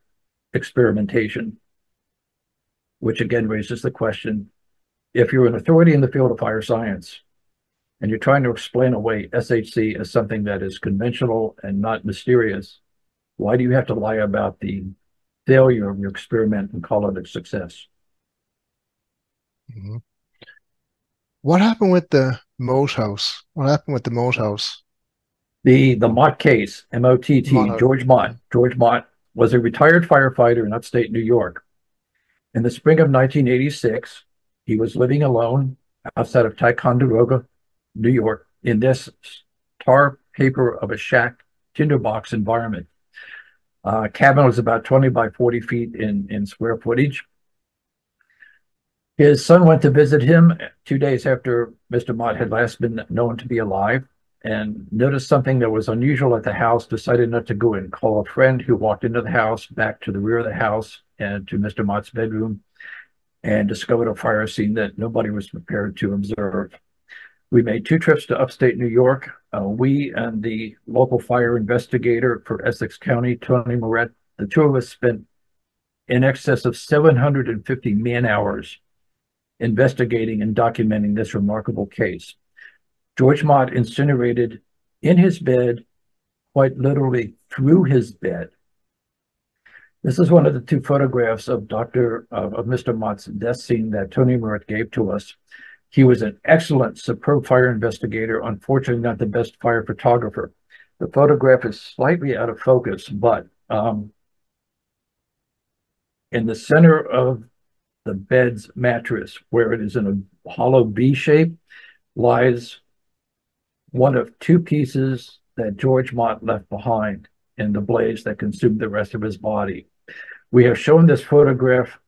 experimentation, which again raises the question, if you're an authority in the field of fire science and you're trying to explain away SHC as something that is conventional and not mysterious, why do you have to lie about the failure of your experiment and call it a success? Mm-hmm. What happened with the moat house? What happened with the moat house? The Mott case, M-O-T-T, Moat. George Mott. George Mott was a retired firefighter in upstate New York. In the spring of 1986, he was living alone outside of Ticonderoga, New York, in this tar paper of a shack tinderbox environment. Cabin was about 20 by 40 feet in square footage. His son went to visit him 2 days after Mr. Mott had last been known to be alive, and noticed something that was unusual at the house, decided not to go in, call a friend who walked into the house, back to the rear of the house and to Mr. Mott's bedroom, and discovered a fire scene that nobody was prepared to observe. We made 2 trips to upstate New York. We and the local fire investigator for Essex County, Tony Moret, the 2 of us spent in excess of 750 man-hours investigating and documenting this remarkable case. George Mott incinerated in his bed, quite literally through his bed. This is one of the 2 photographs of Mr. Mott's death scene that Tony Moret gave to us. He was an excellent, superb fire investigator, unfortunately not the best fire photographer. The photograph is slightly out of focus, but in the center of the bed's mattress, where it is in a hollow V shape, lies one of 2 pieces that George Mott left behind in the blaze that consumed the rest of his body. We have shown this photograph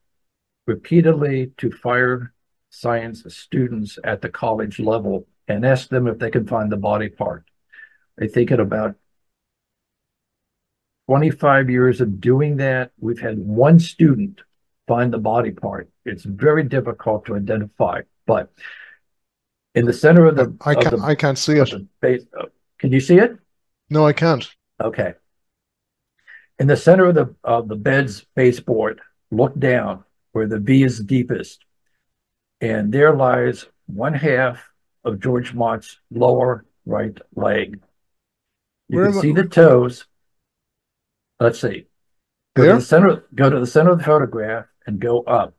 repeatedly to fire science students at the college level and asked them if they can find the body part. I think in about 25 years of doing that, we've had 1 student find the body part. It's very difficult to identify, but in the center of the I can't see it. Base, can you see it? No, I can't. Okay. In the center of the bed's baseboard, look down where the V is deepest, and there lies 1/2 of George Mott's lower right leg. You can see the toes. Let's see. Go to the center of the photograph and go up.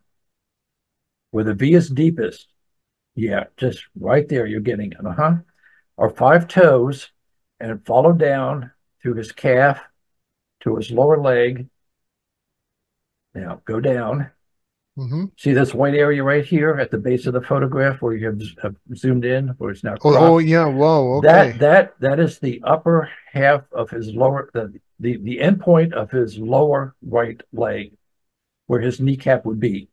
Where the V is deepest, yeah, just right there, you're getting it, are 5 toes, and follow down through his calf to his lower leg. Now go down, Mm-hmm. See this white area right here at the base of the photograph where you have zoomed in, where it's now Oh, cropped? yeah. Wow. That Okay. that that is the upper half of his lower the end point of his lower right leg, where his kneecap would be.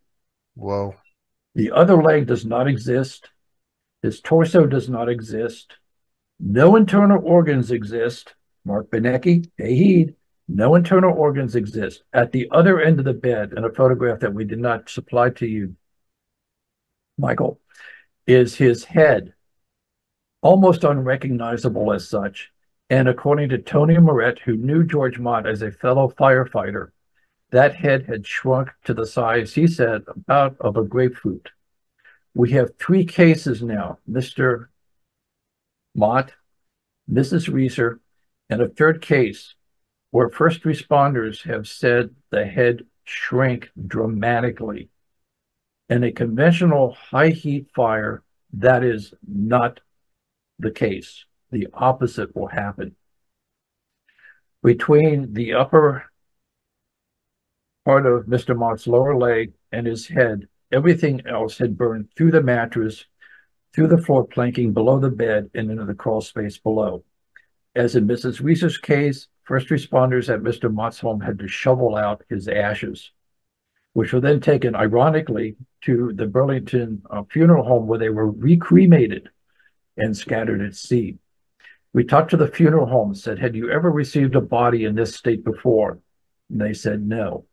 Wow. The other leg does not exist. His torso does not exist. No internal organs exist. Mark Benecke, hey heed, no internal organs exist. At the other end of the bed, in a photograph that we did not supply to you, Michael, is his head, almost unrecognizable as such. And according to Tony Moret, who knew George Mott as a fellow firefighter, that head had shrunk to the size, he said, about of a grapefruit. We have three cases now, Mr. Mott, Mrs. Reeser, and a third case where first responders have said the head shrank dramatically. In a conventional high heat fire, that is not the case. The opposite will happen. Between the upper part of Mr. Mott's lower leg and his head, everything else had burned through the mattress, through the floor planking below the bed, and into the crawl space below. As in Mrs. Reeser's case, first responders at Mr. Mott's home had to shovel out his ashes, which were then taken, ironically, to the Burlington funeral home where they were recremated and scattered at sea. We talked to the funeral home, said, had you ever received a body in this state before? And they said, no.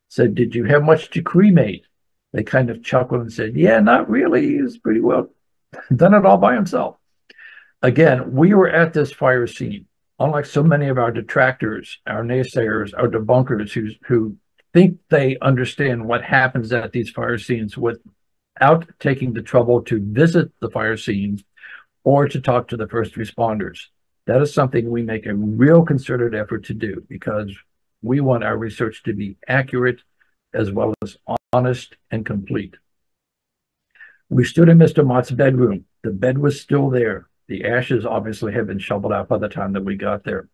Said, did you have much to cremate? They kind of chuckled and said, yeah, not really. He's pretty well done it all by himself. Again, we were at this fire scene, unlike so many of our detractors, our naysayers, our debunkers who think they understand what happens at these fire scenes without taking the trouble to visit the fire scenes or to talk to the first responders. That is something we make a real concerted effort to do because we want our research to be accurate as well as honest and complete. We stood in Mr. Mott's bedroom. The bed was still there. The ashes obviously had been shoveled out by the time that we got there.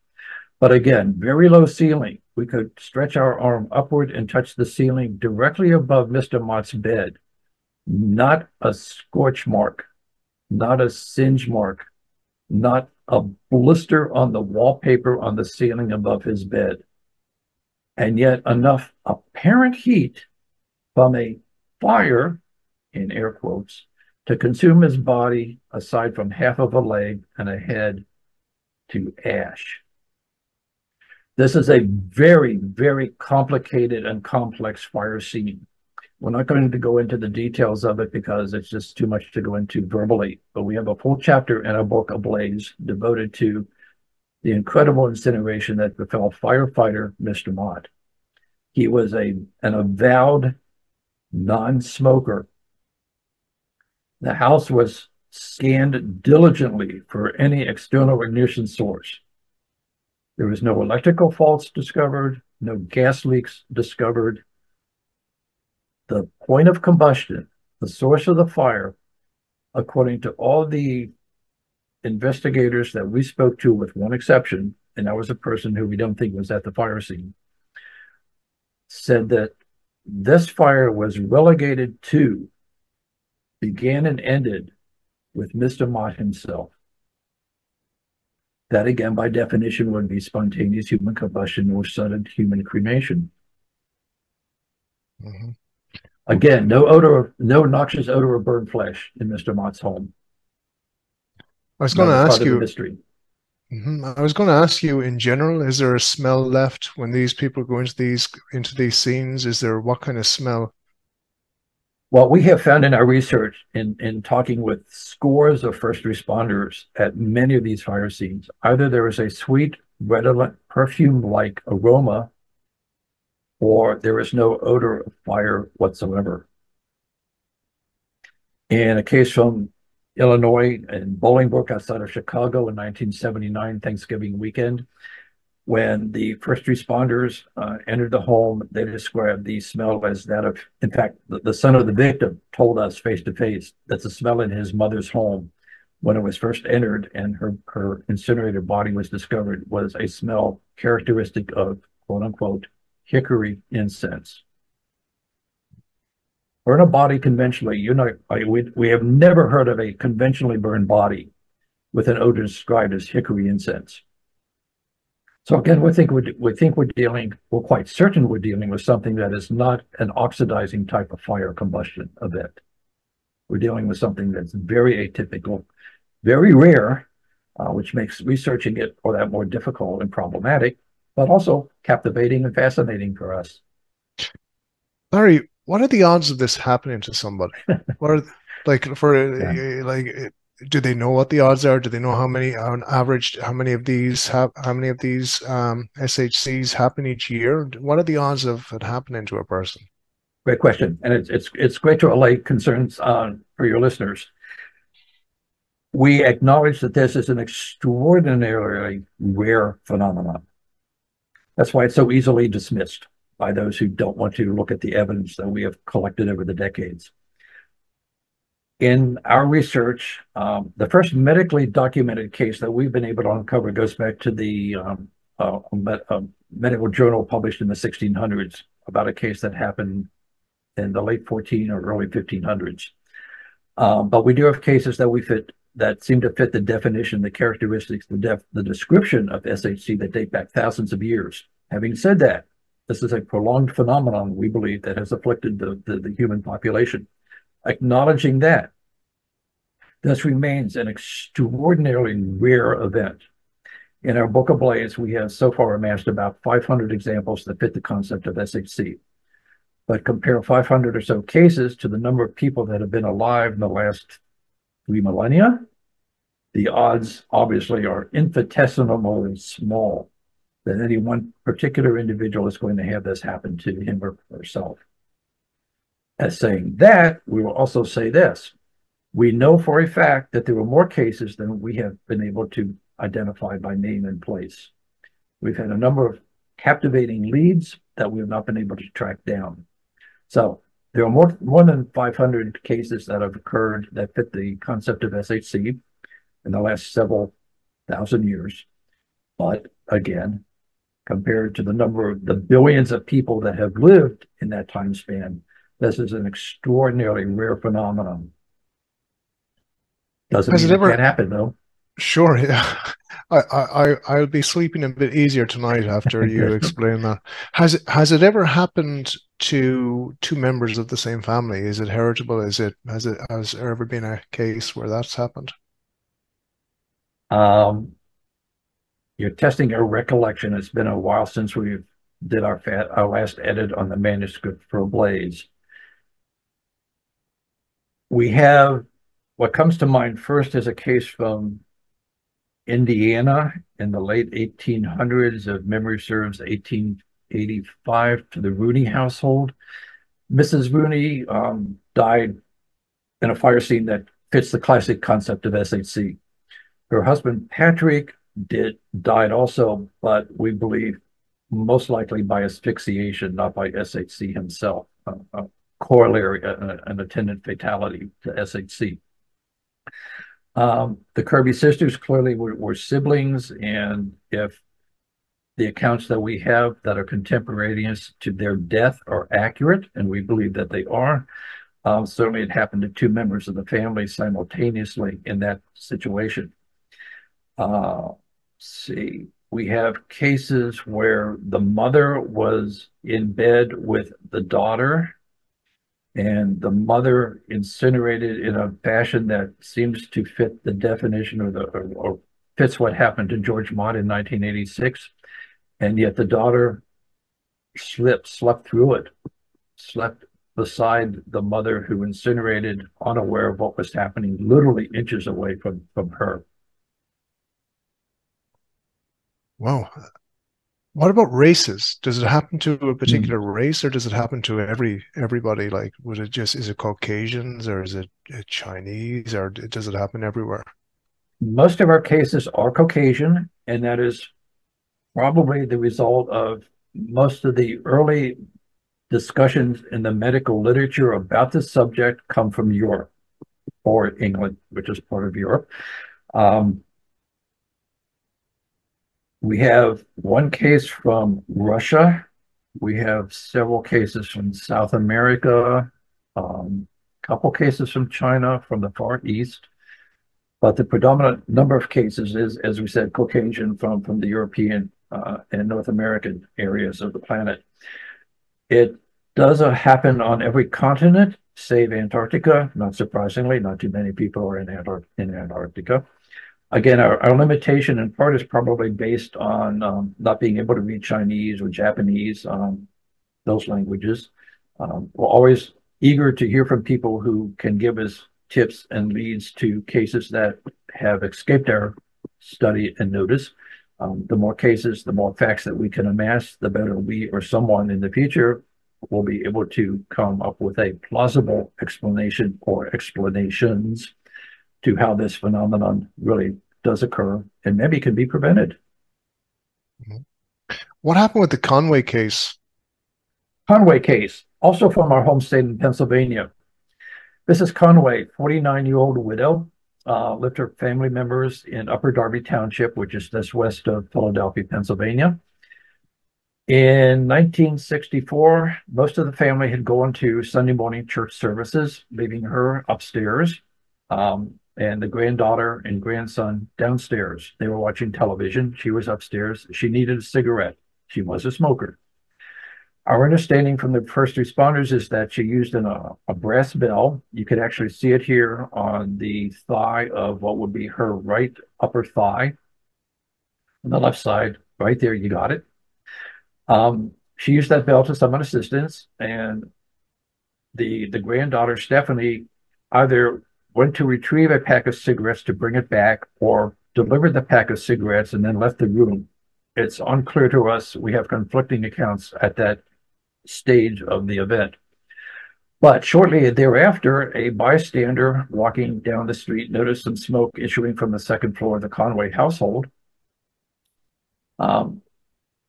But again, very low ceiling. We could stretch our arm upward and touch the ceiling directly above Mr. Mott's bed. Not a scorch mark, not a singe mark, not a blister on the wallpaper on the ceiling above his bed. And yet enough apparent heat from a fire, in air quotes, to consume his body, aside from half of a leg and a head, to ash. This is a very, very complicated and complex fire scene. We're not going to go into the details of it because it's just too much to go into verbally, but we have a full chapter in our book, ABLAZE, devoted to the incredible incineration that befell firefighter Mr. Mott. He was an avowed non-smoker. The house was scanned diligently for any external ignition source. There was no electrical faults discovered, no gas leaks discovered. The point of combustion, the source of the fire, according to all the investigators that we spoke to, with one exception, and that was a person who we don't think was at the fire scene, said that this fire was relegated to, began and ended with Mr. Mott himself. That, again, by definition, would be spontaneous human combustion or sudden human cremation. Mm-hmm. Again, no odor, no noxious odor of burned flesh in Mr. Mott's home. I was going That to was part ask of the you, mystery. I was going to ask you in general, is there a smell left when these people go into these scenes? Is there, what kind of smell? What we have found in our research, in talking with scores of first responders at many of these fire scenes, either there is a sweet, redolent, perfume-like aroma, or there is no odor of fire whatsoever. In a case from Illinois in Bolingbrook outside of Chicago in 1979 Thanksgiving weekend, when the first responders entered the home, they described the smell as that of, in fact, the son of the victim told us face to face that the smell in his mother's home when it was first entered and her incinerated body was discovered was a smell characteristic of, quote unquote, hickory incense. burn a body conventionally, we have never heard of a conventionally burned body with an odor described as hickory incense. So again, we're quite certain we're dealing with something that is not an oxidizing type of fire combustion event. We're dealing with something that's very atypical, very rare, which makes researching it all that more difficult and problematic, but also captivating and fascinating for us. Larry, what are the odds of this happening to somebody? What are like for Yeah. do they know what the odds are? Do they know how many on average how many of these SHCs happen each year? What are the odds of it happening to a person? Great question, and it's great to allay concerns for your listeners. We acknowledge that this is an extraordinarily rare phenomenon. That's why it's so easily dismissed by those who don't want to look at the evidence that we have collected over the decades. In our research, the first medically documented case that we've been able to uncover goes back to the medical journal published in the 1600s about a case that happened in the late 14 or early 1500s. But we do have cases that seem to fit the definition, the characteristics, the description of SHC that date back thousands of years. Having said that, this is a prolonged phenomenon, we believe, that has afflicted the human population. Acknowledging that, this remains an extraordinarily rare event. In our book ABLAZE, we have so far amassed about 500 examples that fit the concept of SHC. But compare 500 or so cases to the number of people that have been alive in the last 3 millennia, the odds obviously are infinitesimally small that any one particular individual is going to have this happen to him or herself. As saying that, we will also say this. We know for a fact that there were more cases than we have been able to identify by name and place. We've had a number of captivating leads that we have not been able to track down. So there are more than 500 cases that have occurred that fit the concept of SHC in the last several thousand years. But again, compared to the billions of people that have lived in that time span, this is an extraordinarily rare phenomenon. Doesn't Has mean it it ever? can't happen, though. Sure, yeah. I'll be sleeping a bit easier tonight after you explain that. Has it ever happened to two members of the same family? Is it heritable? Has there ever been a case where that's happened? Um, you're testing our recollection. It's been a while since we did our last edit on the manuscript for ABLAZE. We have what comes to mind first is a case from Indiana in the late 1800s, if memory serves, 1885, to the Rooney household. Mrs. Rooney died in a fire scene that fits the classic concept of SHC. Her husband, Patrick, died also, but we believe most likely by asphyxiation, not by SHC himself, a corollary, an attendant fatality to SHC. The Kirby sisters clearly were siblings, and if the accounts that we have that are contemporaneous to their death are accurate, and we believe that they are, certainly it happened to two members of the family simultaneously in that situation. See, we have cases where the mother was in bed with the daughter, and the mother incinerated in a fashion that seems to fit the definition or fits what happened to George Mott in 1986. And yet the daughter slept through it, slept beside the mother who incinerated, unaware of what was happening, literally inches away from her. Wow. What about races? Does it happen to a particular race, or does it happen to everybody? Like, is it Caucasians, or is it Chinese, or does it happen everywhere? Most of our cases are Caucasian, and that is probably the result of most of the early discussions in the medical literature about this subject come from Europe or England, which is part of Europe. We have one case from Russia. We have several cases from South America, Couple cases from China, from the Far East, but the predominant number of cases is, as we said, Caucasian from the European and North American areas of the planet. It does happen on every continent, save Antarctica. Not surprisingly, not too many people are in Antarctica. Again, our limitation in part is probably based on not being able to read Chinese or Japanese, those languages. We're always eager to hear from people who can give us tips and leads to cases that have escaped our study and notice. The more cases, the more facts that we can amass, the better we or someone in the future will be able to come up with a plausible explanation or explanations to how this phenomenon really does occur and maybe can be prevented. What happened with the Conway case? Conway case, also from our home state in Pennsylvania. Mrs. Conway, 49-year-old widow, lived her family members in Upper Darby Township, which is just west of Philadelphia, Pennsylvania. In 1964, most of the family had gone to Sunday morning church services, leaving her upstairs, and the granddaughter and grandson downstairs. They were watching television. She was upstairs. She needed a cigarette. She was a smoker. Our understanding from the first responders is that she used a brass bell. You could actually see it here on the thigh of what would be her right upper thigh. On the left side, right there, you got it. She used that bell to summon assistance, and the granddaughter, Stephanie, either went to retrieve a pack of cigarettes to bring it back or delivered the pack of cigarettes and then left the room. It's unclear to us. We have conflicting accounts at that stage of the event. But shortly thereafter, a bystander walking down the street noticed some smoke issuing from the second floor of the Conway household.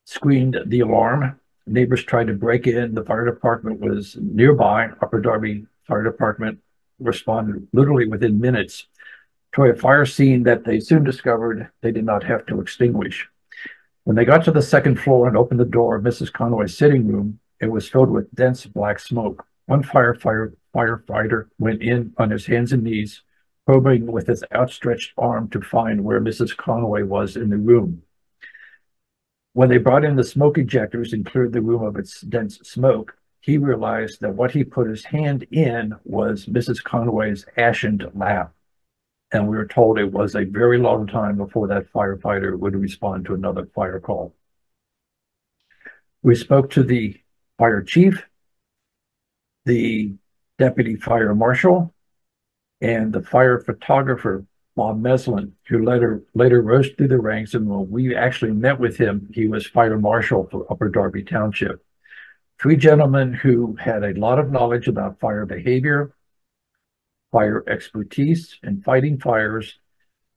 Screened the alarm. Neighbors tried to break in. The fire department was nearby. Upper Darby Fire Department responded literally within minutes to a fire scene that they soon discovered they did not have to extinguish. When they got to the second floor and opened the door of Mrs. Conway's sitting room, it was filled with dense black smoke. One firefighter went in on his hands and knees, probing with his outstretched arm to find where Mrs. Conway was in the room. When they brought in the smoke ejectors and cleared the room of its dense smoke, he realized that what he put his hand in was Mrs. Conway's ashened lap. And we were told it was a very long time before that firefighter would respond to another fire call. We spoke to the fire chief, the deputy fire marshal, and the fire photographer, Bob Meslin, who later rose through the ranks. And when we actually met with him, he was fire marshal for Upper Darby Township. Three gentlemen who had a lot of knowledge about fire behavior, fire expertise, and fighting fires,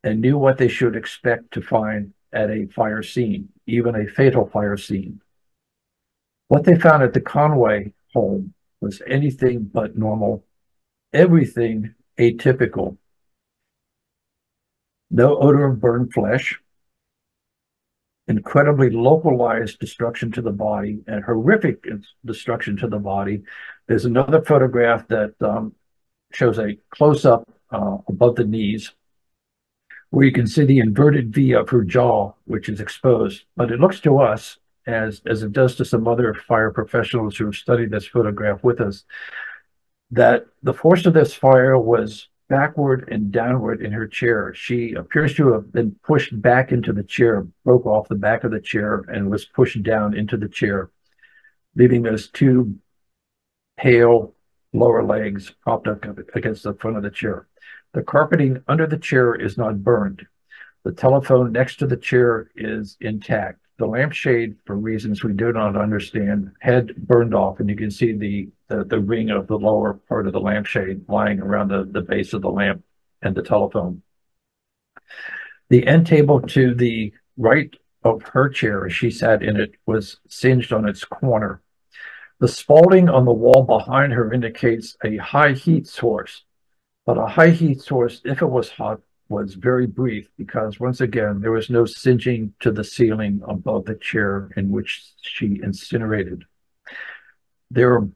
and knew what they should expect to find at a fire scene, even a fatal fire scene. What they found at the Conway home was anything but normal, everything atypical. No odor of burned flesh, incredibly localized destruction to the body, and horrific destruction to the body. There's another photograph that shows a close-up above the knees, where you can see the inverted V of her jaw, which is exposed. But it looks to us, as it does to some other fire professionals who have studied this photograph with us, that the force of this fire was backward and downward in her chair. She appears to have been pushed back into the chair, broke off the back of the chair, and was pushed down into the chair, leaving those two pale lower legs propped up against the front of the chair. The carpeting under the chair is not burned. The telephone next to the chair is intact. The lampshade, for reasons we do not understand, had burned off, and you can see the ring of the lower part of the lampshade lying around the base of the lamp and the telephone. The end table to the right of her chair, as she sat in it, was singed on its corner. The spalding on the wall behind her indicates a high heat source, but a high heat source, if it was hot, was very brief, because once again, there was no singeing to the ceiling above the chair in which she incinerated. There are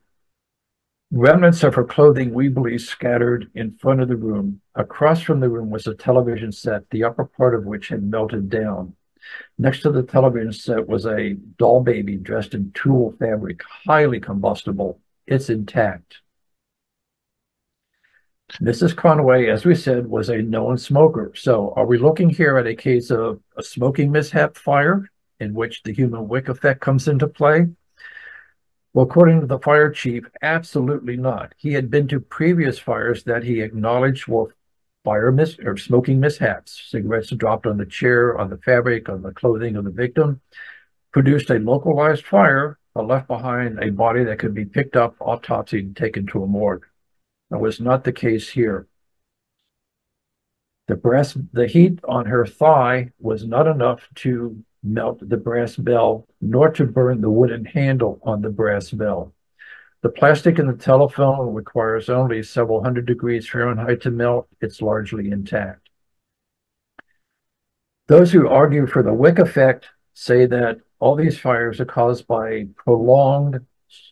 Remnants of her clothing, we believe, scattered in front of the room. Across from the room was a television set, the upper part of which had melted down. Next to the television set was a doll baby dressed in tulle fabric, highly combustible. It's intact. Mrs. Conway, as we said, was a known smoker. So are we looking here at a case of a smoking mishap fire in which the human wick effect comes into play? Well, according to the fire chief, absolutely not. He had been to previous fires that he acknowledged were or smoking mishaps. Cigarettes dropped on the chair, on the fabric, on the clothing of the victim, produced a localized fire, but left behind a body that could be picked up, autopsied, and taken to a morgue. That was not the case here. The heat on her thigh was not enough to melt the brass bell, nor to burn the wooden handle on the brass bell. The plastic in the telephone requires only several hundred degrees Fahrenheit to melt. It's largely intact. Those who argue for the wick effect say that all these fires are caused by prolonged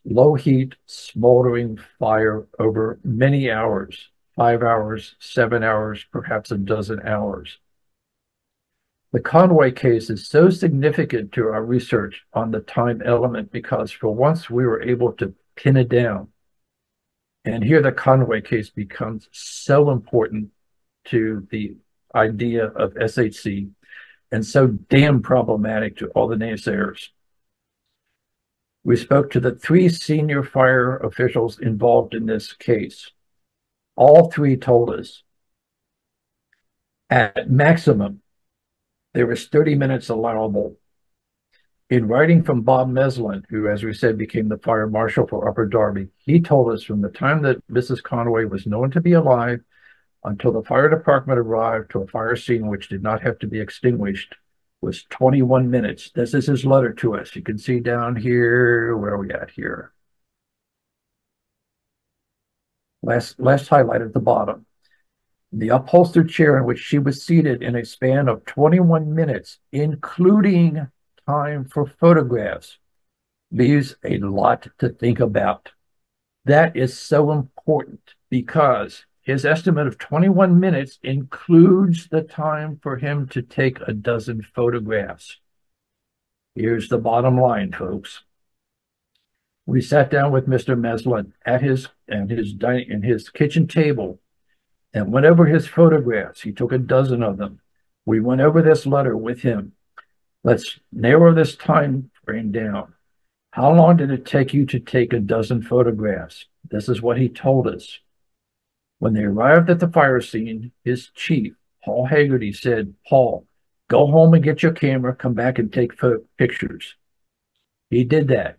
low heat smoldering fire over many hours, 5 hours, 7 hours, perhaps a dozen hours. The Conway case is so significant to our research on the time element because for once we were able to pin it down. And here the Conway case becomes so important to the idea of SHC and so damn problematic to all the naysayers. We spoke to the 3 senior fire officials involved in this case. All 3 told us at maximum, there was 30 minutes allowable. In writing from Bob Meslin, who, as we said, became the fire marshal for Upper Darby, he told us from the time that Mrs. Conway was known to be alive until the fire department arrived to a fire scene which did not have to be extinguished was 21 minutes. This is his letter to us. You can see down here, where are we at here? Last highlight at the bottom. The upholstered chair in which she was seated in a span of 21 minutes, including time for photographs, leaves a lot to think about. That is so important because his estimate of 21 minutes includes the time for him to take a dozen photographs. Here's the bottom line, folks. We sat down with Mr. Meslin at his kitchen table and went over his photographs. He took a dozen of them. We went over this letter with him. Let's narrow this time frame down. How long did it take you to take a dozen photographs? This is what he told us. When they arrived at the fire scene, his chief, Paul Haggerty, said, "Paul, go home and get your camera, come back and take pictures." He did that.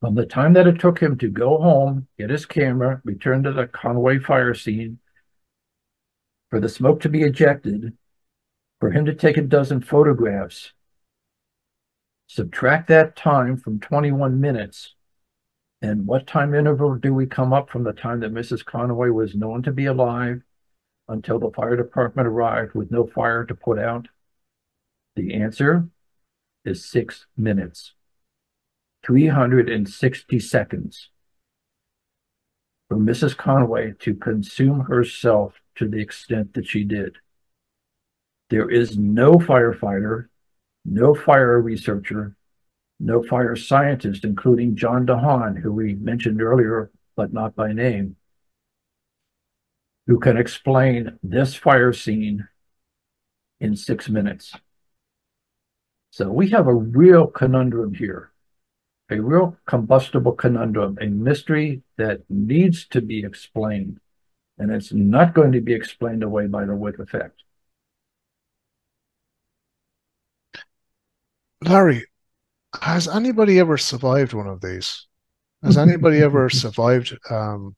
From the time that it took him to go home, get his camera, return to the Conway fire scene, for the smoke to be ejected, for him to take a dozen photographs, subtract that time from 21 minutes, and what time interval do we come up from the time that Mrs. Conway was known to be alive until the fire department arrived with no fire to put out? The answer is 6 minutes. 360 seconds for Mrs. Conway to consume herself to the extent that she did. There is no firefighter, no fire researcher, no fire scientist, including John DeHaan, who we mentioned earlier, but not by name, who can explain this fire scene in 6 minutes. So we have a real conundrum here, a real combustible conundrum, a mystery that needs to be explained, and it's not going to be explained away by the wick effect. Larry, has anybody ever survived one of these? Has anybody ever survived the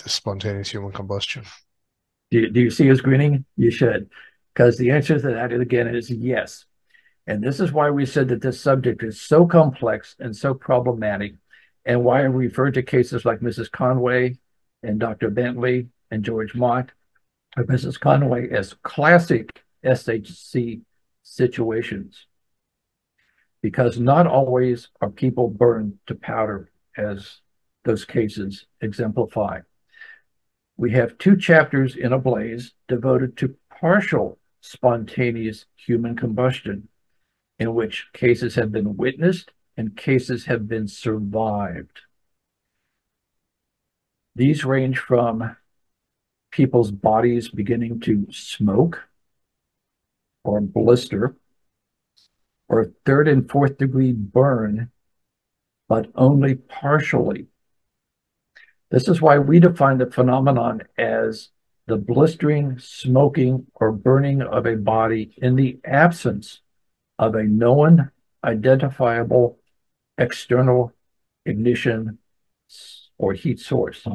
spontaneous human combustion? Do you see us grinning? You should, because the answer to that, again, is yes. And this is why we said that this subject is so complex and so problematic, and why I referred to cases like Mrs. Conway and Dr. Bentley and George Mott of Mrs. Conway as classic SHC situations. Because not always are people burned to powder, as those cases exemplify. We have 2 chapters in ABLAZE devoted to partial spontaneous human combustion, in which cases have been witnessed and cases have been survived. These range from people's bodies beginning to smoke or blister, or 3rd and 4th degree burn, but only partially. This is why we define the phenomenon as the blistering, smoking, or burning of a body in the absence of a known, identifiable external ignition or heat source.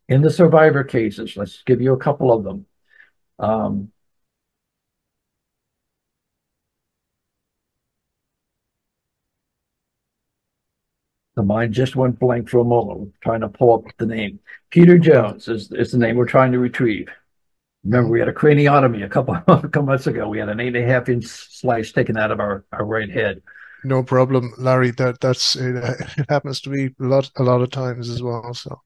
In the survivor cases, let's give you a couple of them. The mind just went blank for a moment. We're trying to pull up the name. Peter Jones is the name we're trying to retrieve. Remember, we had a craniotomy a couple months ago. We had an 8.5-inch slice taken out of our right head. No problem, Larry. That's it. It happens to me a lot of times as well. So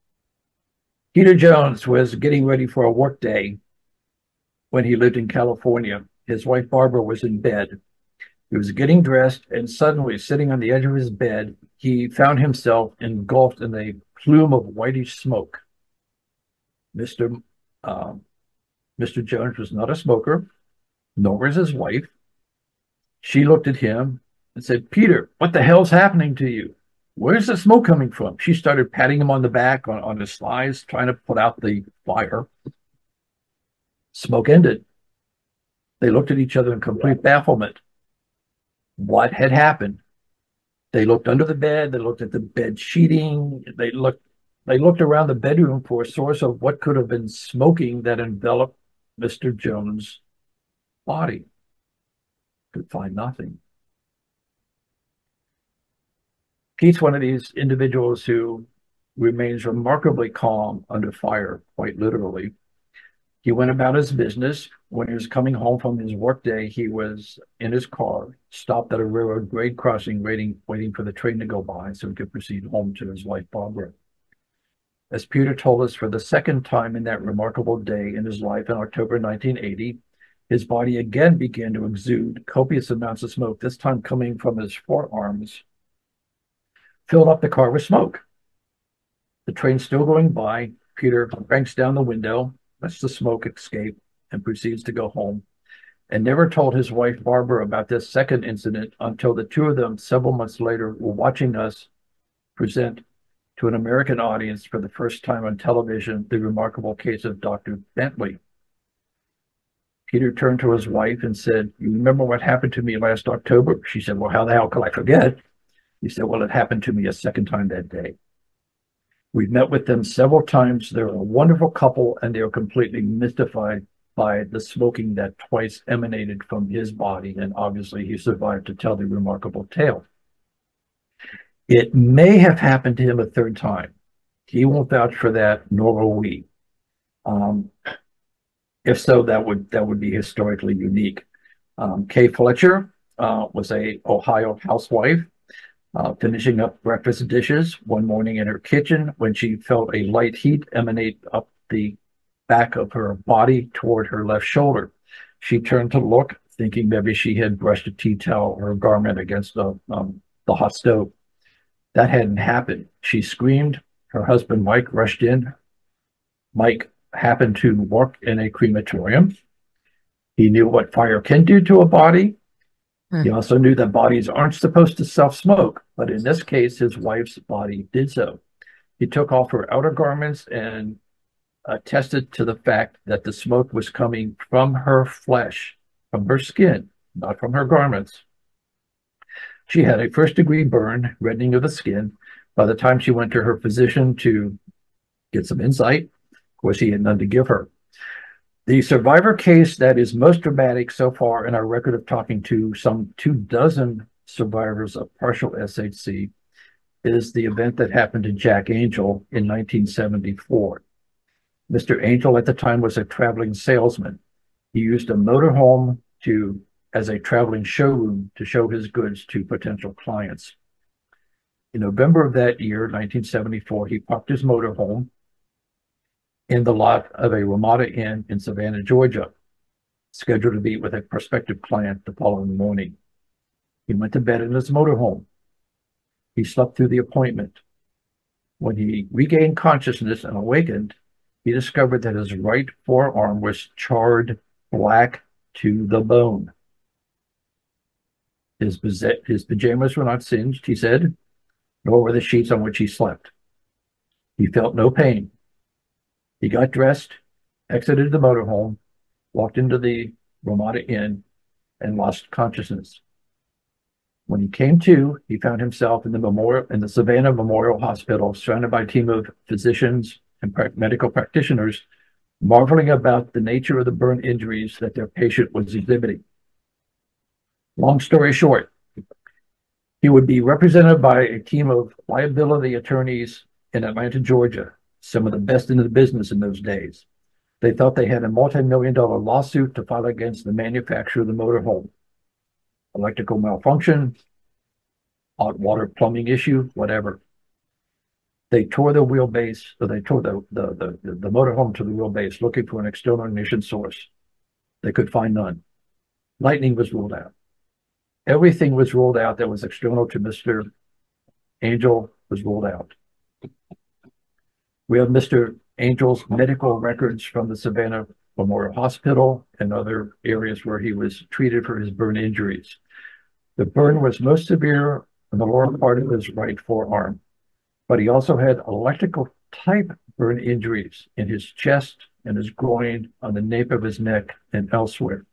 Peter Jones was getting ready for a work day when he lived in California. His wife Barbara was in bed. He was getting dressed, and suddenly, sitting on the edge of his bed, he found himself engulfed in a plume of whitish smoke. Mr. Jones was not a smoker, nor was his wife. She looked at him and said, "Peter, what the hell's happening to you? Where's the smoke coming from?" She started patting him on the back, on his thighs, trying to put out the fire. Smoke ended. They looked at each other in complete bafflement. What had happened? They looked under the bed. They looked at the bed sheeting. They looked around the bedroom for a source of what could have been smoking that enveloped Mr. Jones' body. Could find nothing. Pete's one of these individuals who remains remarkably calm under fire, quite literally. He went about his business. When he was coming home from his workday, he was in his car, stopped at a railroad grade crossing, waiting for the train to go by so he could proceed home to his wife, Barbara. As Peter told us, for the second time in that remarkable day in his life in October 1980, his body again began to exude copious amounts of smoke, this time coming from his forearms, filled up the car with smoke. The train still going by, Peter cranks down the window, lets the smoke escape, and proceeds to go home, and never told his wife Barbara about this second incident until the 2 of them several months later were watching us present to an American audience for the first time on television the remarkable case of Dr. Bentley. Peter turned to his wife and said, "You remember what happened to me last October?" She said, "Well, how the hell could I forget?" He said, "Well, it happened to me a second time that day." We've met with them several times. They're a wonderful couple, and they're completely mystified by the smoking that twice emanated from his body, and obviously he survived to tell the remarkable tale. It may have happened to him a third time. He won't vouch for that, nor will we. If so, that would be historically unique. Kay Fletcher was a Ohio housewife, finishing up breakfast dishes one morning in her kitchen when she felt a light heat emanate up the back of her body toward her left shoulder. She turned to look, thinking maybe she had brushed a tea towel or a garment against the hot stove. That hadn't happened. She screamed. Her husband, Mike, rushed in. Mike happened to work in a crematorium. He knew what fire can do to a body. He also knew that bodies aren't supposed to self-smoke, but in this case, his wife's body did so. He took off her outer garments and attested to the fact that the smoke was coming from her flesh, from her skin, not from her garments. She had a first-degree burn, reddening of the skin. By the time she went to her physician to get some insight, of course, he had none to give her. The survivor case that is most dramatic so far in our record of talking to some 24 survivors of partial SHC is the event that happened to Jack Angel in 1974. Mr. Angel at the time was a traveling salesman. He used a motorhome as a traveling showroom to show his goods to potential clients. In November of that year, 1974, he parked his motorhome in the lot of a Ramada Inn in Savannah, Georgia, scheduled to meet with a prospective client the following morning. He went to bed in his motorhome. He slept through the appointment. When he regained consciousness and awakened, he discovered that his right forearm was charred black to the bone. His pajamas were not singed, he said, nor were the sheets on which he slept. He felt no pain. He got dressed, exited the motorhome, walked into the Ramada Inn, and lost consciousness. When he came to, he found himself in the Savannah Memorial Hospital, surrounded by a team of physicians and medical practitioners, marveling about the nature of the burn injuries that their patient was exhibiting. Long story short, he would be represented by a team of liability attorneys in Atlanta, Georgia, some of the best in the business in those days. They thought they had a multi-million-dollar lawsuit to file against the manufacturer of the motorhome. Electrical malfunction, hot water plumbing issue, whatever. They tore the wheelbase, or they tore the motorhome to the wheelbase looking for an external ignition source. They could find none. Lightning was ruled out. Everything was ruled out that was external to Mr. Angel was ruled out. We have Mr. Angel's medical records from the Savannah Memorial Hospital and other areas where he was treated for his burn injuries. The burn was most severe in the lower part of his right forearm, but he also had electrical type burn injuries in his chest and his groin, on the nape of his neck, and elsewhere.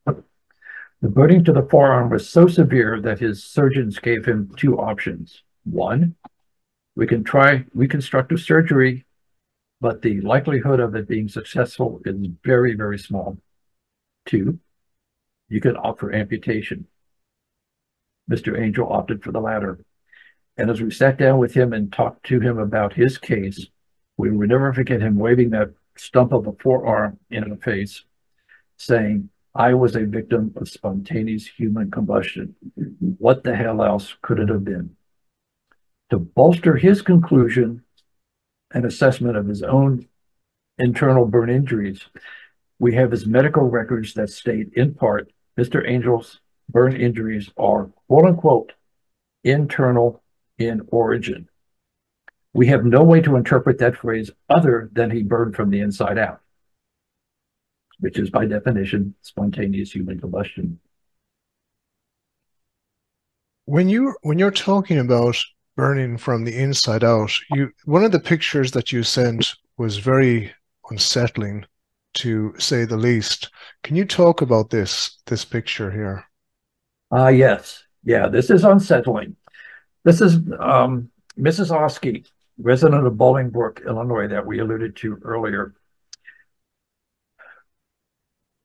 The burning to the forearm was so severe that his surgeons gave him two options. One, we can try reconstructive surgery, but the likelihood of it being successful is very, very small. Two, you can opt for amputation. Mr. Angel opted for the latter. And as we sat down with him and talked to him about his case, we would never forget him waving that stump of a forearm in the face, saying, I was a victim of spontaneous human combustion. What the hell else could it have been? To bolster his conclusion and assessment of his own internal burn injuries, we have his medical records that state, in part, Mr. Angel's burn injuries are, quote unquote, internal in origin. We have no way to interpret that phrase other than he burned from the inside out, which is by definition spontaneous human combustion. When you're talking about burning from the inside out, one of the pictures that you sent was very unsettling, to say the least. Can you talk about this picture here? Yes. Yeah, this is unsettling. This is Mrs. Oskey, resident of Bolingbrook, Illinois, that we alluded to earlier.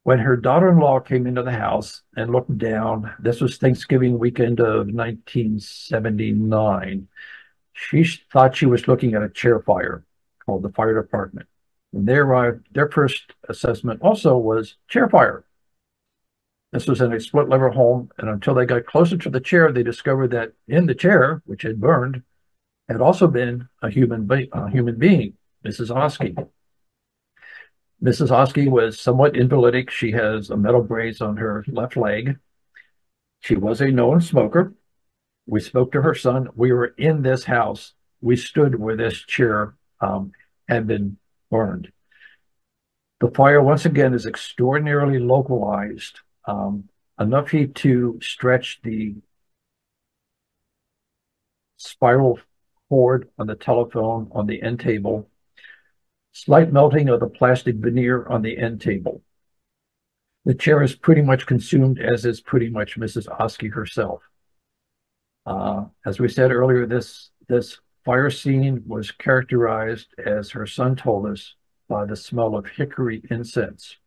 When her daughter-in-law came into the house and looked down, this was Thanksgiving weekend of 1979, she thought she was looking at a chair fire, called the fire department. When they arrived, their first assessment also was chair fire. This was in a split-level home, and until they got closer to the chair, they discovered that in the chair, which had burned, had also been a human being, Mrs. Oskey. Mrs. Oskey was somewhat invalidic. She has a metal brace on her left leg. She was a known smoker. We spoke to her son. We were in this house. We stood where this chair had been burned. The fire, once again, is extraordinarily localized, enough heat to stretch the spiral cord on the telephone on the end table, slight melting of the plastic veneer on the end table. The chair is pretty much consumed, as is pretty much Mrs. Oskey herself. As we said earlier, this fire scene was characterized, as her son told us, by the smell of hickory incense.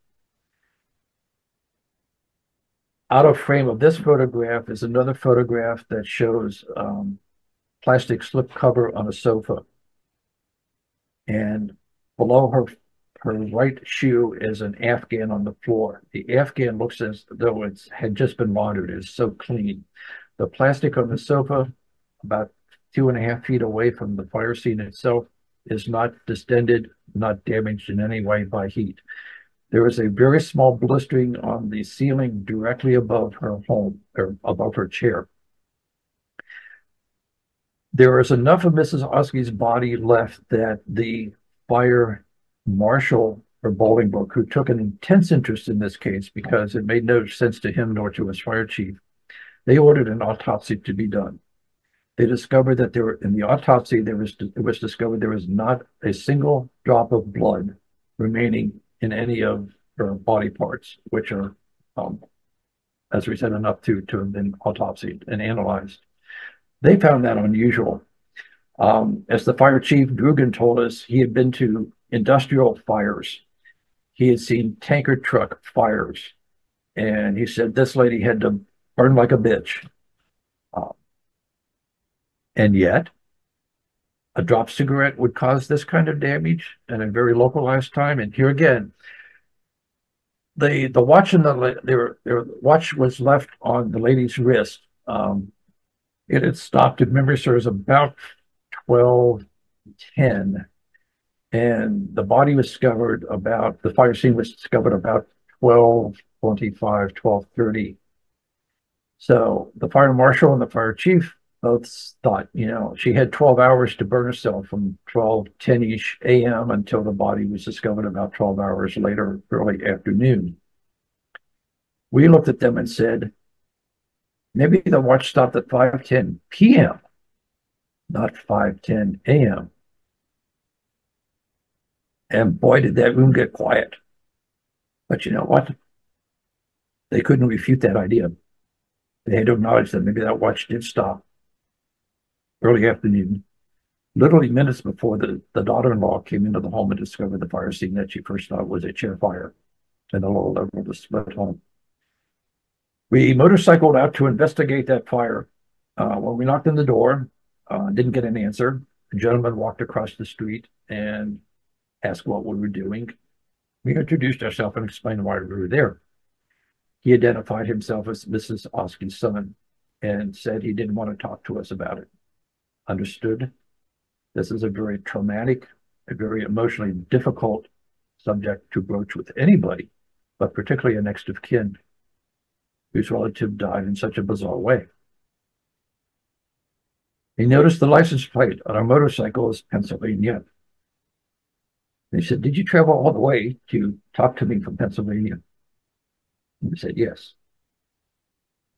Out of frame of this photograph is another photograph that shows plastic slip cover on a sofa. And below her right shoe is an Afghan on the floor. The Afghan looks as though it had just been laundered. It's so clean. The plastic on the sofa, about 2.5 feet away from the fire scene itself is not distended, not damaged in any way by heat. There is a very small blistering on the ceiling directly above her home, or above her chair. There is enough of Mrs. Oskey's body left that the fire marshal for Bolingbroke, who took an intense interest in this case because it made no sense to him nor to his fire chief, they ordered an autopsy to be done. They discovered that in the autopsy, it was discovered there was not a single drop of blood remaining in any of her body parts, which are, as we said, enough to have been autopsied and analyzed. They found that unusual. As the fire chief, Dugan, told us, he had been to industrial fires. He had seen tanker truck fires. And he said this lady had to burn like a bitch. And yet, a drop cigarette would cause this kind of damage at a very localized time. And here again, the watch in their watch was left on the lady's wrist. It had stopped, if memory serves, about 12:10, and the body was discovered the fire scene was discovered about 12:25, 12:30. So the fire marshal and the fire chief both thought, she had 12 hours to burn herself from 12:10-ish a.m. until the body was discovered about 12 hours later, early afternoon. We looked at them and said, maybe the watch stopped at 5:10 p.m., not 5:10 a.m. And boy, did that room get quiet. But you know what? They couldn't refute that idea. They had to acknowledge that maybe that watch did stop early afternoon, literally minutes before the daughter-in-law came into the home and discovered the fire scene that she first thought was a chair fire in the lower level of the split home. We motorcycled out to investigate that fire. When we knocked on the door, didn't get an answer. A gentleman walked across the street and asked what we were doing. We introduced ourselves and explained why we were there. He identified himself as Mrs. Oskey's son and said he didn't want to talk to us about it. Understood. This is a very traumatic, a very emotionally difficult subject to broach with anybody, but particularly a next of kin whose relative died in such a bizarre way. He noticed the license plate on our motorcycle is Pennsylvania. And he said, did you travel all the way to talk to me from Pennsylvania? And we said, yes.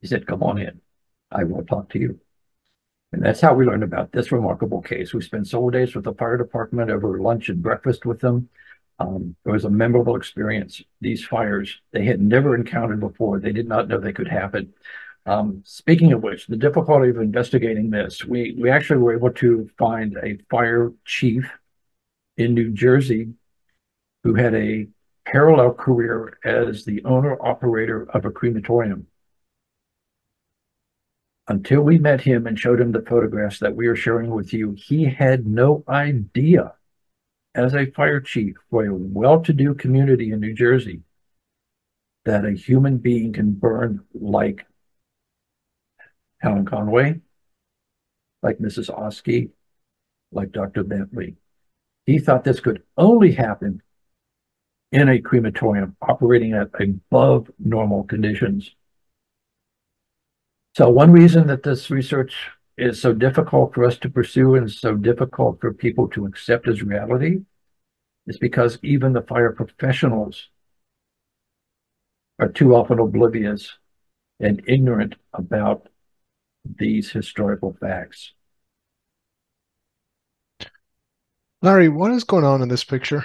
He said, come on in. I will talk to you. And that's how we learned about this remarkable case. We spent several days with the fire department over lunch and breakfast with them. It was a memorable experience. These fires, they had never encountered before. They did not know they could happen. Speaking of which, the difficulty of investigating this, we actually were able to find a fire chief in New Jersey who had a parallel career as the owner-operator of a crematorium. Until we met him and showed him the photographs that we are sharing with you, he had no idea, as a fire chief for a well-to-do community in New Jersey, that a human being can burn like Helen Conway, like Mrs. Oskey, like Dr. Bentley. He thought this could only happen in a crematorium operating at above normal conditions. So one reason that this research is so difficult for us to pursue and so difficult for people to accept as reality is because even the fire professionals are too often oblivious and ignorant about these historical facts. Larry, what is going on in this picture?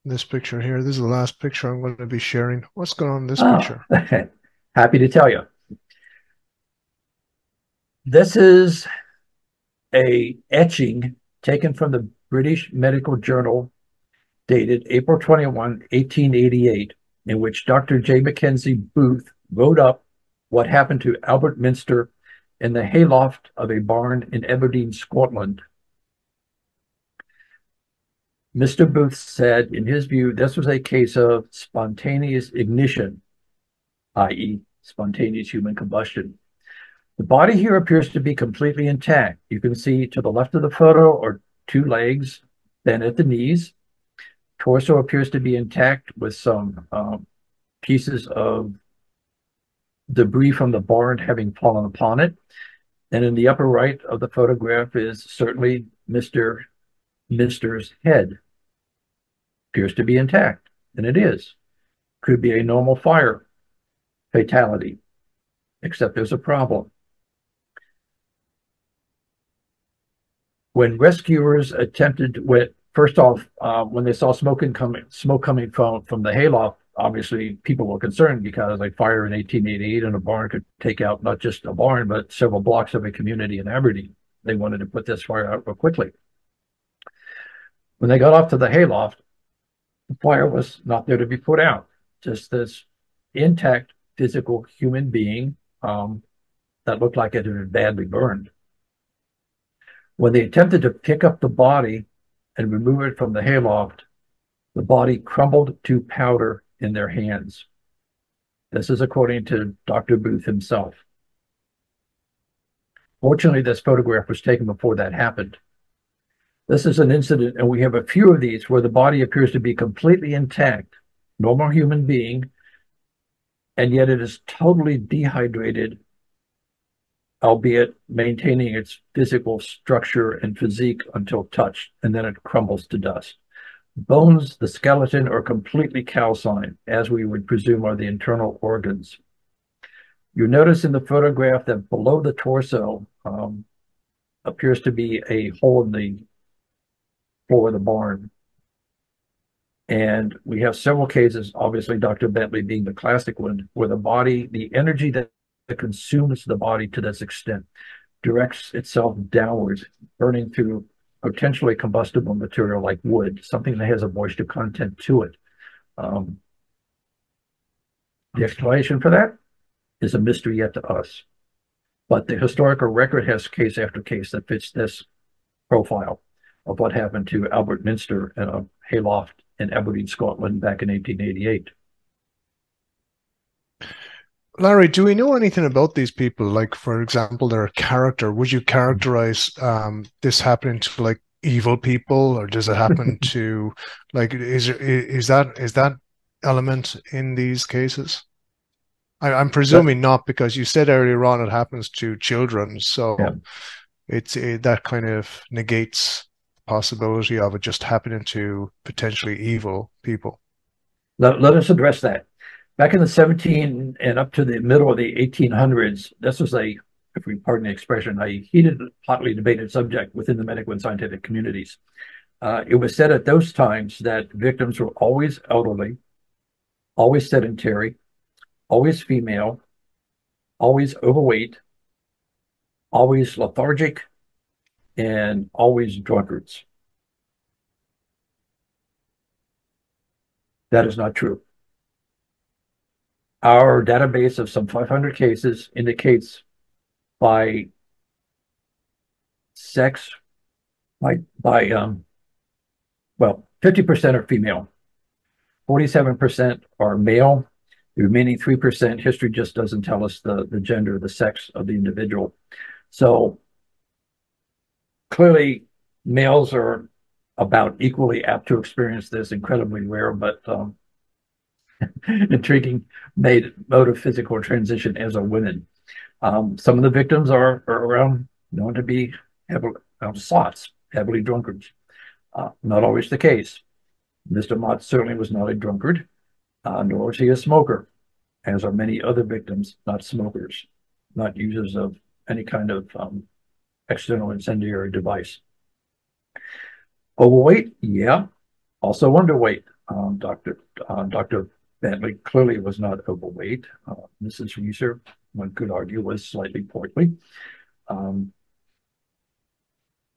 This picture here, this is the last picture I'm going to be sharing. What's going on in this picture? Happy to tell you. This is a etching taken from the British Medical Journal dated April 21, 1888, in which Dr. J. Mackenzie Booth wrote up what happened to Albert Minster in the hayloft of a barn in Aberdeen, Scotland. Mr. Booth said, in his view, this was a case of spontaneous ignition, i.e., spontaneous human combustion. The body here appears to be completely intact. You can see to the left of the photo are two legs, then at the knees. Torso appears to be intact with some pieces of debris from the barn having fallen upon it. And in the upper right of the photograph is certainly Mister's head. Appears to be intact, and it is. Could be a normal fire fatality, except there's a problem. When rescuers attempted, first off, when they saw smoke coming from the hayloft, obviously people were concerned because a fire in 1888 in a barn could take out not just a barn, but several blocks of a community in Aberdeen. They wanted to put this fire out real quickly. When they got off to the hayloft, the fire was not there to be put out. Just this intact physical human being that looked like it had been badly burned. When they attempted to pick up the body and remove it from the hayloft, the body crumbled to powder in their hands. This is according to Dr. Booth himself. Fortunately, this photograph was taken before that happened. This is an incident, and we have a few of these where the body appears to be completely intact, normal human being, and yet it is totally dehydrated, albeit maintaining its physical structure and physique until touched, and then it crumbles to dust. Bones, the skeleton, are completely calcined, as we would presume are the internal organs. You notice in the photograph that below the torso appears to be a hole in the floor of the barn. And we have several cases, obviously Dr. Bentley being the classic one, where the energy that consumes the body to this extent directs itself downwards, burning through potentially combustible material like wood, something that has a moisture content to it. The explanation for that is a mystery yet to us. But the historical record has case after case that fits this profile of what happened to Albert Minster in a hayloft in Aberdeen, Scotland back in 1888. Larry, do we know anything about these people? Like, for example, their character. Would you characterize this happening to like evil people, or does it happen to like is that element in these cases? I'm presuming not, because you said earlier on it happens to children, so yeah. That kind of negates the possibility of it just happening to potentially evil people. Let us address that. Back in the 17 and up to the middle of the 1800s, this was if we pardon the expression, a heated, hotly debated subject within the medical and scientific communities. It was said at those times that victims were always elderly, always sedentary, always female, always overweight, always lethargic, and always drunkards. That is not true. Our database of some 500 cases indicates by sex, well, 50% are female, 47% are male. The remaining 3%, history just doesn't tell us the gender, the sex of the individual. So clearly, males are about equally apt to experience this incredibly rare but intriguing mode of physical transition as are women. Some of the victims are around known to be sots, heavily drunkards. Not always the case. Mr. Mott certainly was not a drunkard, nor was he a smoker, as are many other victims, not smokers, not users of any kind of external incendiary device. Overweight, yeah. Also underweight. Dr. Bentley clearly was not overweight. Mrs. Reeser, one could argue, was slightly portly.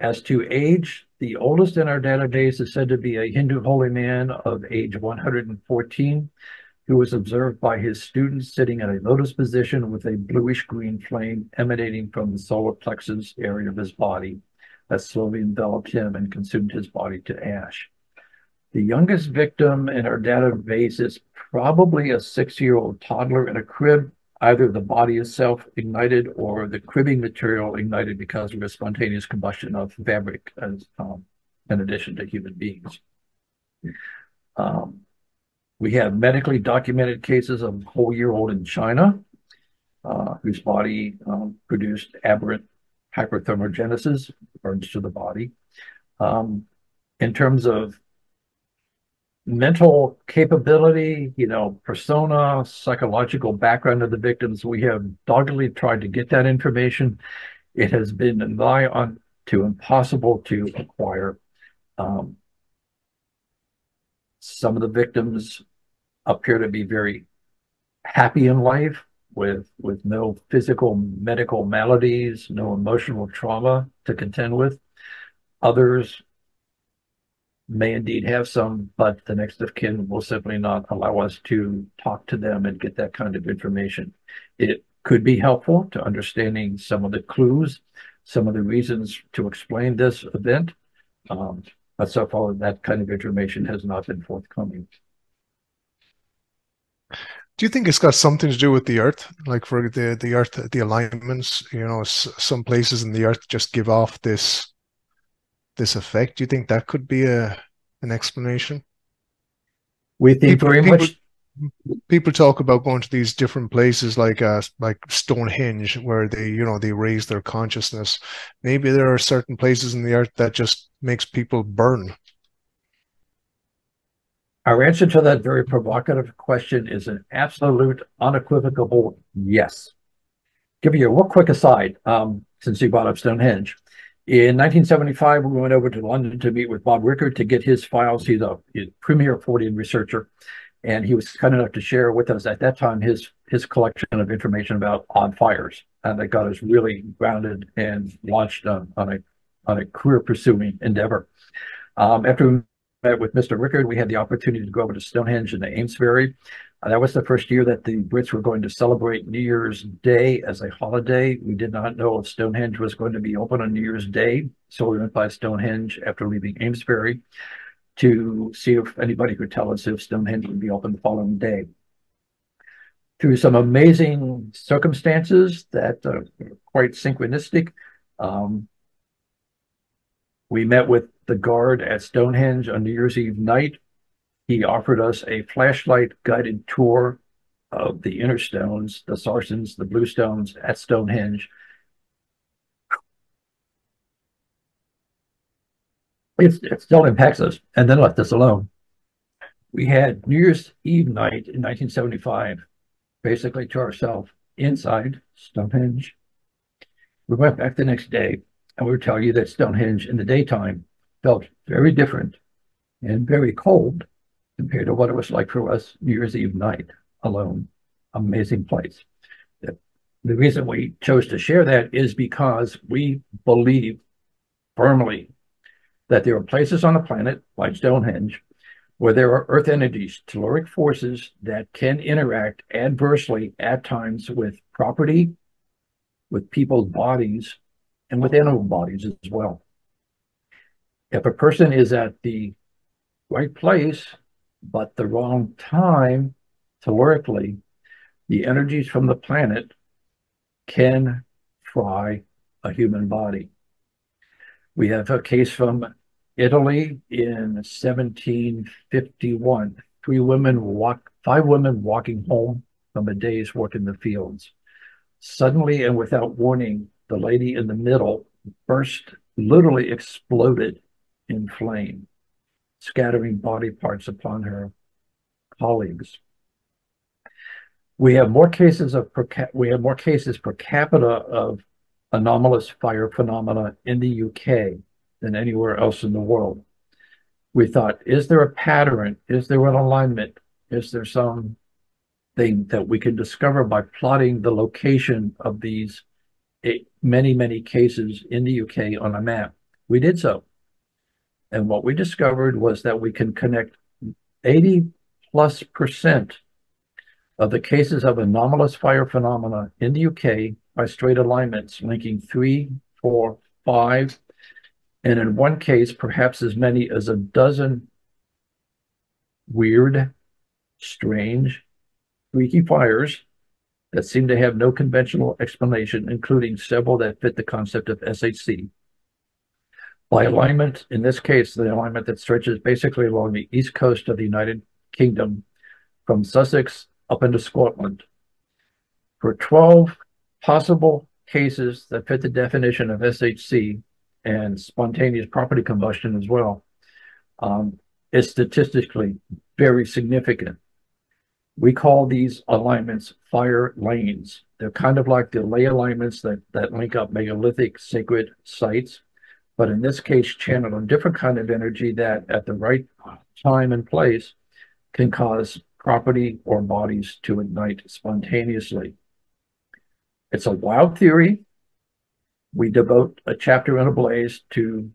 As to age, the oldest in our database is said to be a Hindu holy man of age 114, who was observed by his students sitting in a lotus position with a bluish-green flame emanating from the solar plexus area of his body that slowly enveloped him and consumed his body to ash. The youngest victim in our database is probably a 6-year-old toddler in a crib. either the body itself ignited or the cribbing material ignited because of a spontaneous combustion of fabric, as in addition to human beings. Um, we have medically documented cases of a whole year old in China whose body produced aberrant hyperthermogenesis, burns to the body. In terms of mental capability, persona, psychological background of the victims, we have doggedly tried to get that information. It has been nigh on to impossible to acquire. Some of the victims appear to be very happy in life with no physical medical maladies, no emotional trauma to contend with. Others may indeed have some, but the next of kin will simply not allow us to talk to them and get that kind of information. It could be helpful to understanding some of the clues, some of the reasons to explain this event, but so far that kind of information has not been forthcoming. Do you think it's got something to do with the Earth? Like for the Earth, the alignments, some places in the Earth just give off this effect. Do you think that could be an explanation? We think very much. People talk about going to these different places like Stonehenge, where they raise their consciousness. Maybe there are certain places in the Earth that just makes people burn. Our answer to that very provocative question is an absolute, unequivocal yes. Give you a real quick aside, since you brought up Stonehenge. In 1975, we went over to London to meet with Bob Rickard to get his files. He's a premier Fortean researcher, and he was kind enough to share with us at that time his collection of information about odd fires, and that got us really grounded and launched on a career-pursuing endeavor. After we met with Mr. Rickard, we had the opportunity to go over to Stonehenge in the Amesbury. That was the first year that the Brits were going to celebrate New Year's Day as a holiday. We did not know if Stonehenge was going to be open on New Year's Day, so we went by Stonehenge after leaving Amesbury to see if anybody could tell us if Stonehenge would be open the following day. Through some amazing circumstances that are quite synchronistic, we met with the guard at Stonehenge on New Year's Eve night. He offered us a flashlight guided tour of the inner stones, the sarsens, the blue stones at Stonehenge. It still impacts us, and then left us alone. We had New Year's Eve night in 1975, basically to ourselves, inside Stonehenge. We went back the next day, and we were telling you that Stonehenge in the daytime felt very different and very cold compared to what it was like for us New Year's Eve night alone. Amazing place. The reason we chose to share that is because we believe firmly that there are places on the planet, like Stonehenge, where there are earth energies, telluric forces that can interact adversely at times with property, with people's bodies, and with animal bodies as well. If a person is at the right place, but the wrong time, tellurically, the energies from the planet can fry a human body. We have a case from Italy in 1751. Five women walking home from a day's work in the fields. Suddenly and without warning, the lady in the middle literally exploded in flame, scattering body parts upon her colleagues. We have more cases per capita of anomalous fire phenomena in the UK than anywhere else in the world. We thought, is there a pattern? Is there an alignment? Is there something that we can discover by plotting the location of these many, many cases in the UK on a map? We did so. And what we discovered was that we can connect 80+% of the cases of anomalous fire phenomena in the UK by straight alignments linking 3, 4, 5, and in one case, perhaps as many as a dozen weird, strange, freaky fires that seem to have no conventional explanation, including several that fit the concept of SHC. By alignment, in this case, the alignment that stretches basically along the east coast of the United Kingdom from Sussex up into Scotland. For 12 possible cases that fit the definition of SHC and spontaneous property combustion as well, is statistically very significant. We call these alignments fire lanes. They're kind of like the ley alignments that link up megalithic sacred sites, but in this case, channel a different kind of energy that at the right time and place can cause property or bodies to ignite spontaneously. It's a wild theory. We devote a chapter in ABLAZE to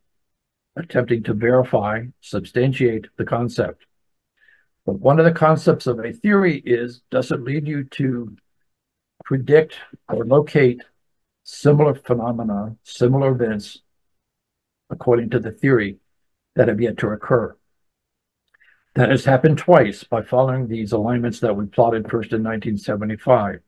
attempting to verify, substantiate the concept. But one of the concepts of a theory is, does it lead you to predict or locate similar phenomena, similar events, according to the theory, that have yet to occur? That has happened twice by following these alignments that we plotted first in 1975.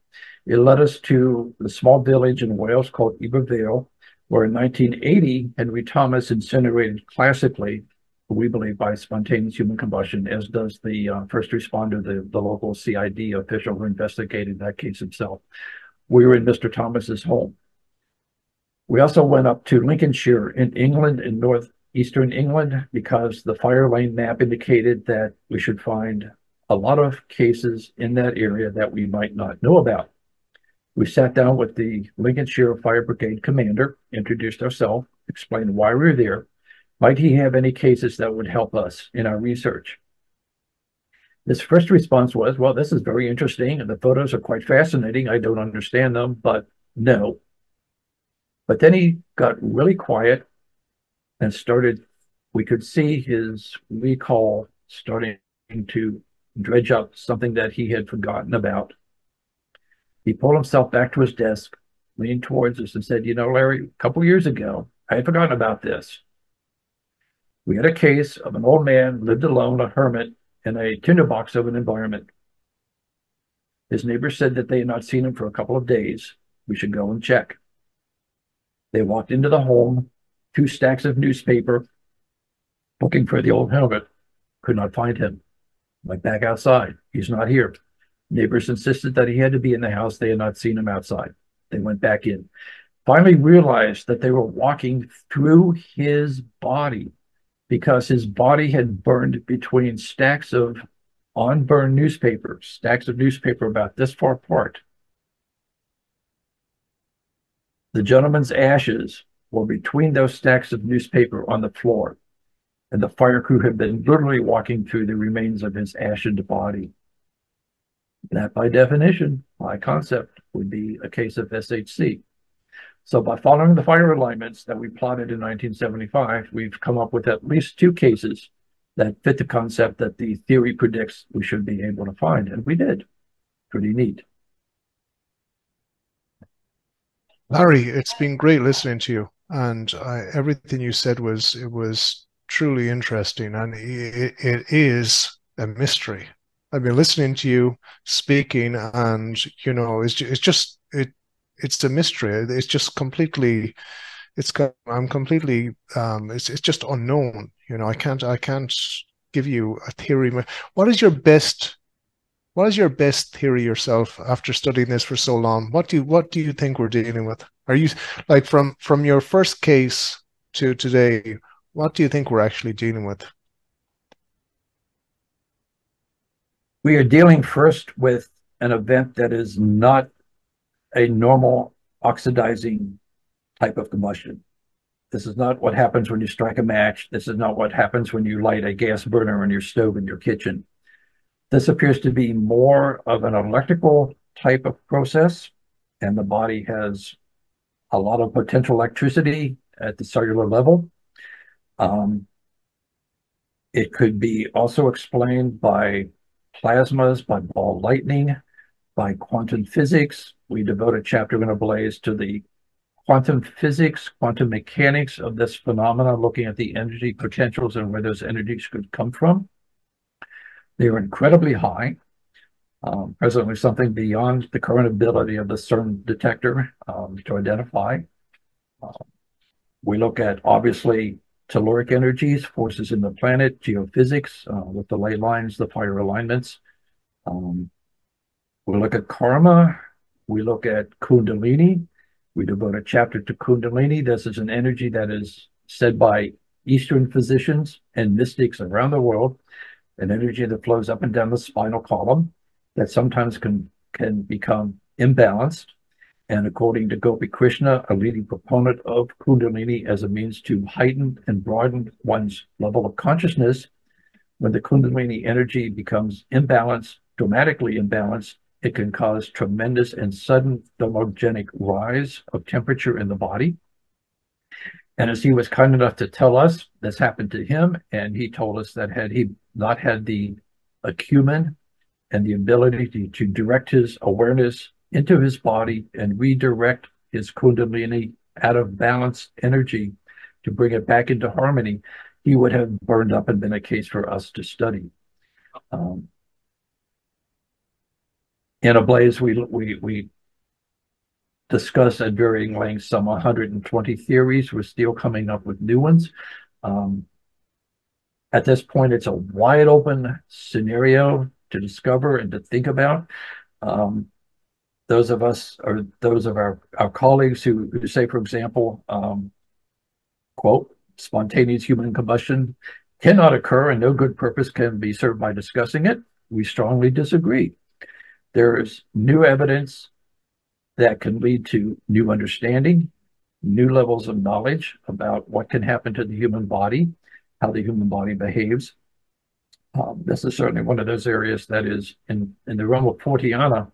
It led us to the small village in Wales called Ibervale, where in 1980, Henry Thomas incinerated classically, we believe, by spontaneous human combustion, as does the first responder, the local CID official who investigated that case himself. We were in Mr. Thomas's home. We also went up to Lincolnshire in England, in northeastern England, because the fire lane map indicated that we should find a lot of cases in that area that we might not know about. We sat down with the Lincolnshire Fire Brigade commander, introduced ourselves, explained why we were there. Might he have any cases that would help us in our research? His first response was, well, this is very interesting, and the photos are quite fascinating. I don't understand them, but no. But then he got really quiet and started, we could see his recall starting to dredge up something that he had forgotten about. He pulled himself back to his desk, leaned towards us and said, you know, Larry, a couple of years ago, I had forgotten about this. We had a case of an old man, lived alone, a hermit, in a tinderbox of an environment. His neighbors said that they had not seen him for a couple of days. We should go and check. They walked into the home, 2 stacks of newspaper, looking for the old hermit. Could not find him. Went back outside. He's not here. Neighbors insisted that he had to be in the house. They had not seen him outside. They went back in. Finally realized that they were walking through his body because his body had burned between stacks of unburned newspapers, stacks of newspaper about this far apart. The gentleman's ashes were between those stacks of newspaper on the floor, and the fire crew had been literally walking through the remains of his ashened body. That, by definition, by concept, would be a case of SHC. So by following the fire alignments that we plotted in 1975, we've come up with at least 2 cases that fit the concept that the theory predicts we should be able to find, and we did. Pretty neat. Larry, it's been great listening to you, and everything you said was truly interesting, and it is a mystery. I've been listening to you speaking, and you know, it's a mystery. It's just completely, it's just unknown. You know, I can't give you a theory. What is your best theory yourself after studying this for so long? What do you think we're dealing with? Are you, like, from your first case to today, what do you think we're actually dealing with? We are dealing first with an event that is not a normal oxidizing type of combustion. This is not what happens when you strike a match. This is not what happens when you light a gas burner on your stove in your kitchen. This appears to be more of an electrical type of process, and the body has a lot of potential electricity at the cellular level. It could be also explained by plasmas, by ball lightning, by quantum physics. We devote a chapter in ABLAZE to the quantum physics, quantum mechanics of this phenomena, looking at the energy potentials and where those energies could come from. They are incredibly high. Presently something beyond the current ability of the CERN detector to identify. We look at, obviously, telluric energies, forces in the planet, geophysics with the ley lines, the fire alignments. We look at karma. We look at Kundalini. We devote a chapter to Kundalini. This is an energy that is said by Eastern physicians and mystics around the world, an energy that flows up and down the spinal column that sometimes can become imbalanced. And according to Gopi Krishna, a leading proponent of Kundalini as a means to heighten and broaden one's level of consciousness, when the Kundalini energy becomes imbalanced, dramatically imbalanced, it can cause tremendous and sudden thermogenic rise of temperature in the body. And as he was kind enough to tell us, this happened to him, and he told us that had he not had the acumen and the ability to direct his awareness into his body and redirect his Kundalini out of balanced energy to bring it back into harmony, he would have burned up and been a case for us to study. In ABLAZE, we discuss at varying lengths some 120 theories. We're still coming up with new ones. At this point, it's a wide open scenario to discover and to think about. Those of us, or those of our colleagues who say, for example, quote, spontaneous human combustion cannot occur and no good purpose can be served by discussing it, we strongly disagree. There is new evidence that can lead to new understanding, new levels of knowledge about what can happen to the human body, how the human body behaves. This is certainly one of those areas that is in the realm of Forteana,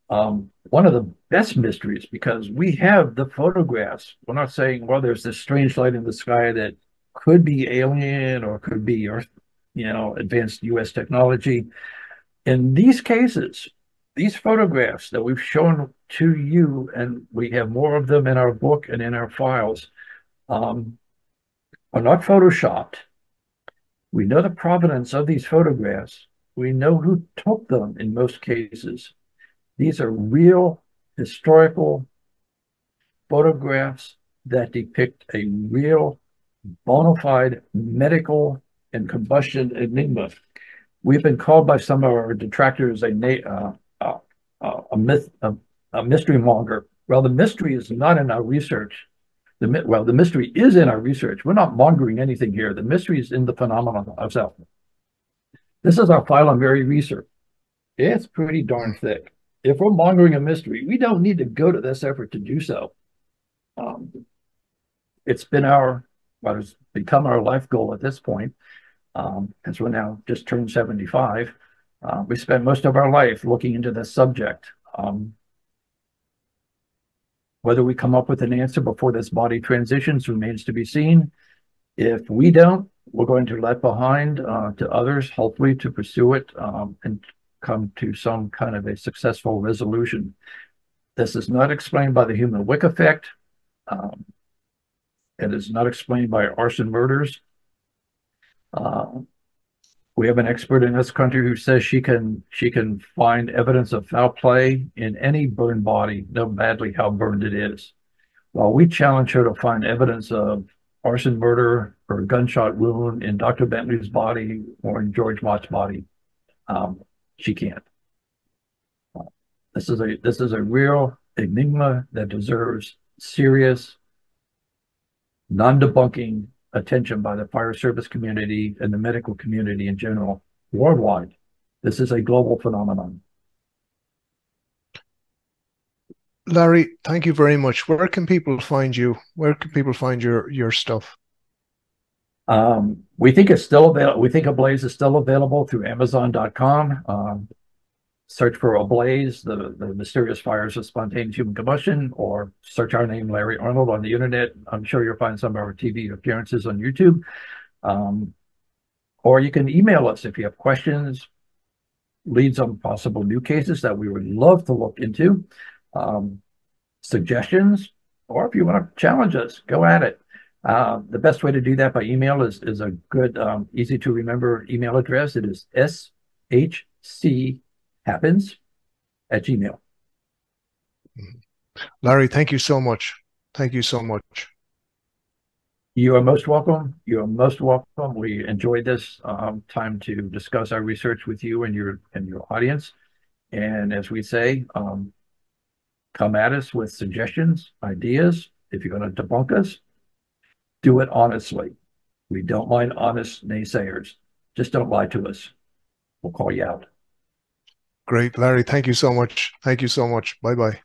one of the best mysteries, because we have the photographs. We're not saying, well, there's this strange light in the sky that could be alien or could be Earth, advanced US technology. In these cases, these photographs that we've shown to you, and we have more of them in our book and in our files, are not photoshopped. We know the provenance of these photographs. We know who took them in most cases. These are real historical photographs that depict a real bona fide medical and combustion enigma. We've been called by some of our detractors a mystery monger. Well, the mystery is not in our research. The mystery is in our research. We're not mongering anything here. The mystery is in the phenomenon itself. This is our file on Mary research. It's pretty darn thick. If we're mongering a mystery, we don't need to go to this effort to do so. It's been what has become our life goal at this point, as we're now just turned 75. We spent most of our life looking into this subject. Whether we come up with an answer before this body transitions remains to be seen. If we don't, we're going to let behind to others, hopefully, to pursue it and come to some kind of a successful resolution. This is not explained by the human wick effect. It is not explained by arson murders. We have an expert in this country who says she can find evidence of foul play in any burned body, no badly how burned it is. While we challenge her to find evidence of arson murder or a gunshot wound in Dr. Bentley's body or in George Mott's body, she can't. This is a real enigma that deserves serious, non-debunking attention by the fire service community and the medical community in general, worldwide. This is a global phenomenon. Larry, thank you very much. Where can people find you? Where can people find your stuff? We think it's still available. We think ABLAZE is still available through Amazon.com. Search for ABLAZE, the mysterious fires of spontaneous human combustion, or search our name, Larry Arnold, on the internet. I'm sure you'll find some of our TV appearances on YouTube. Or you can email us if you have questions, leads on possible new cases that we would love to look into, suggestions, or if you want to challenge us, go at it. The best way to do that by email is a good, easy to remember email address. It is shc happens@gmail. Larry, thank you so much. Thank you so much. You are most welcome. You are most welcome. We enjoyed this time to discuss our research with you and your audience. And as we say, come at us with suggestions, ideas. If you're going to debunk us, do it honestly. We don't mind honest naysayers. Just don't lie to us. We'll call you out. Great, Larry. Thank you so much. Thank you so much. Bye bye.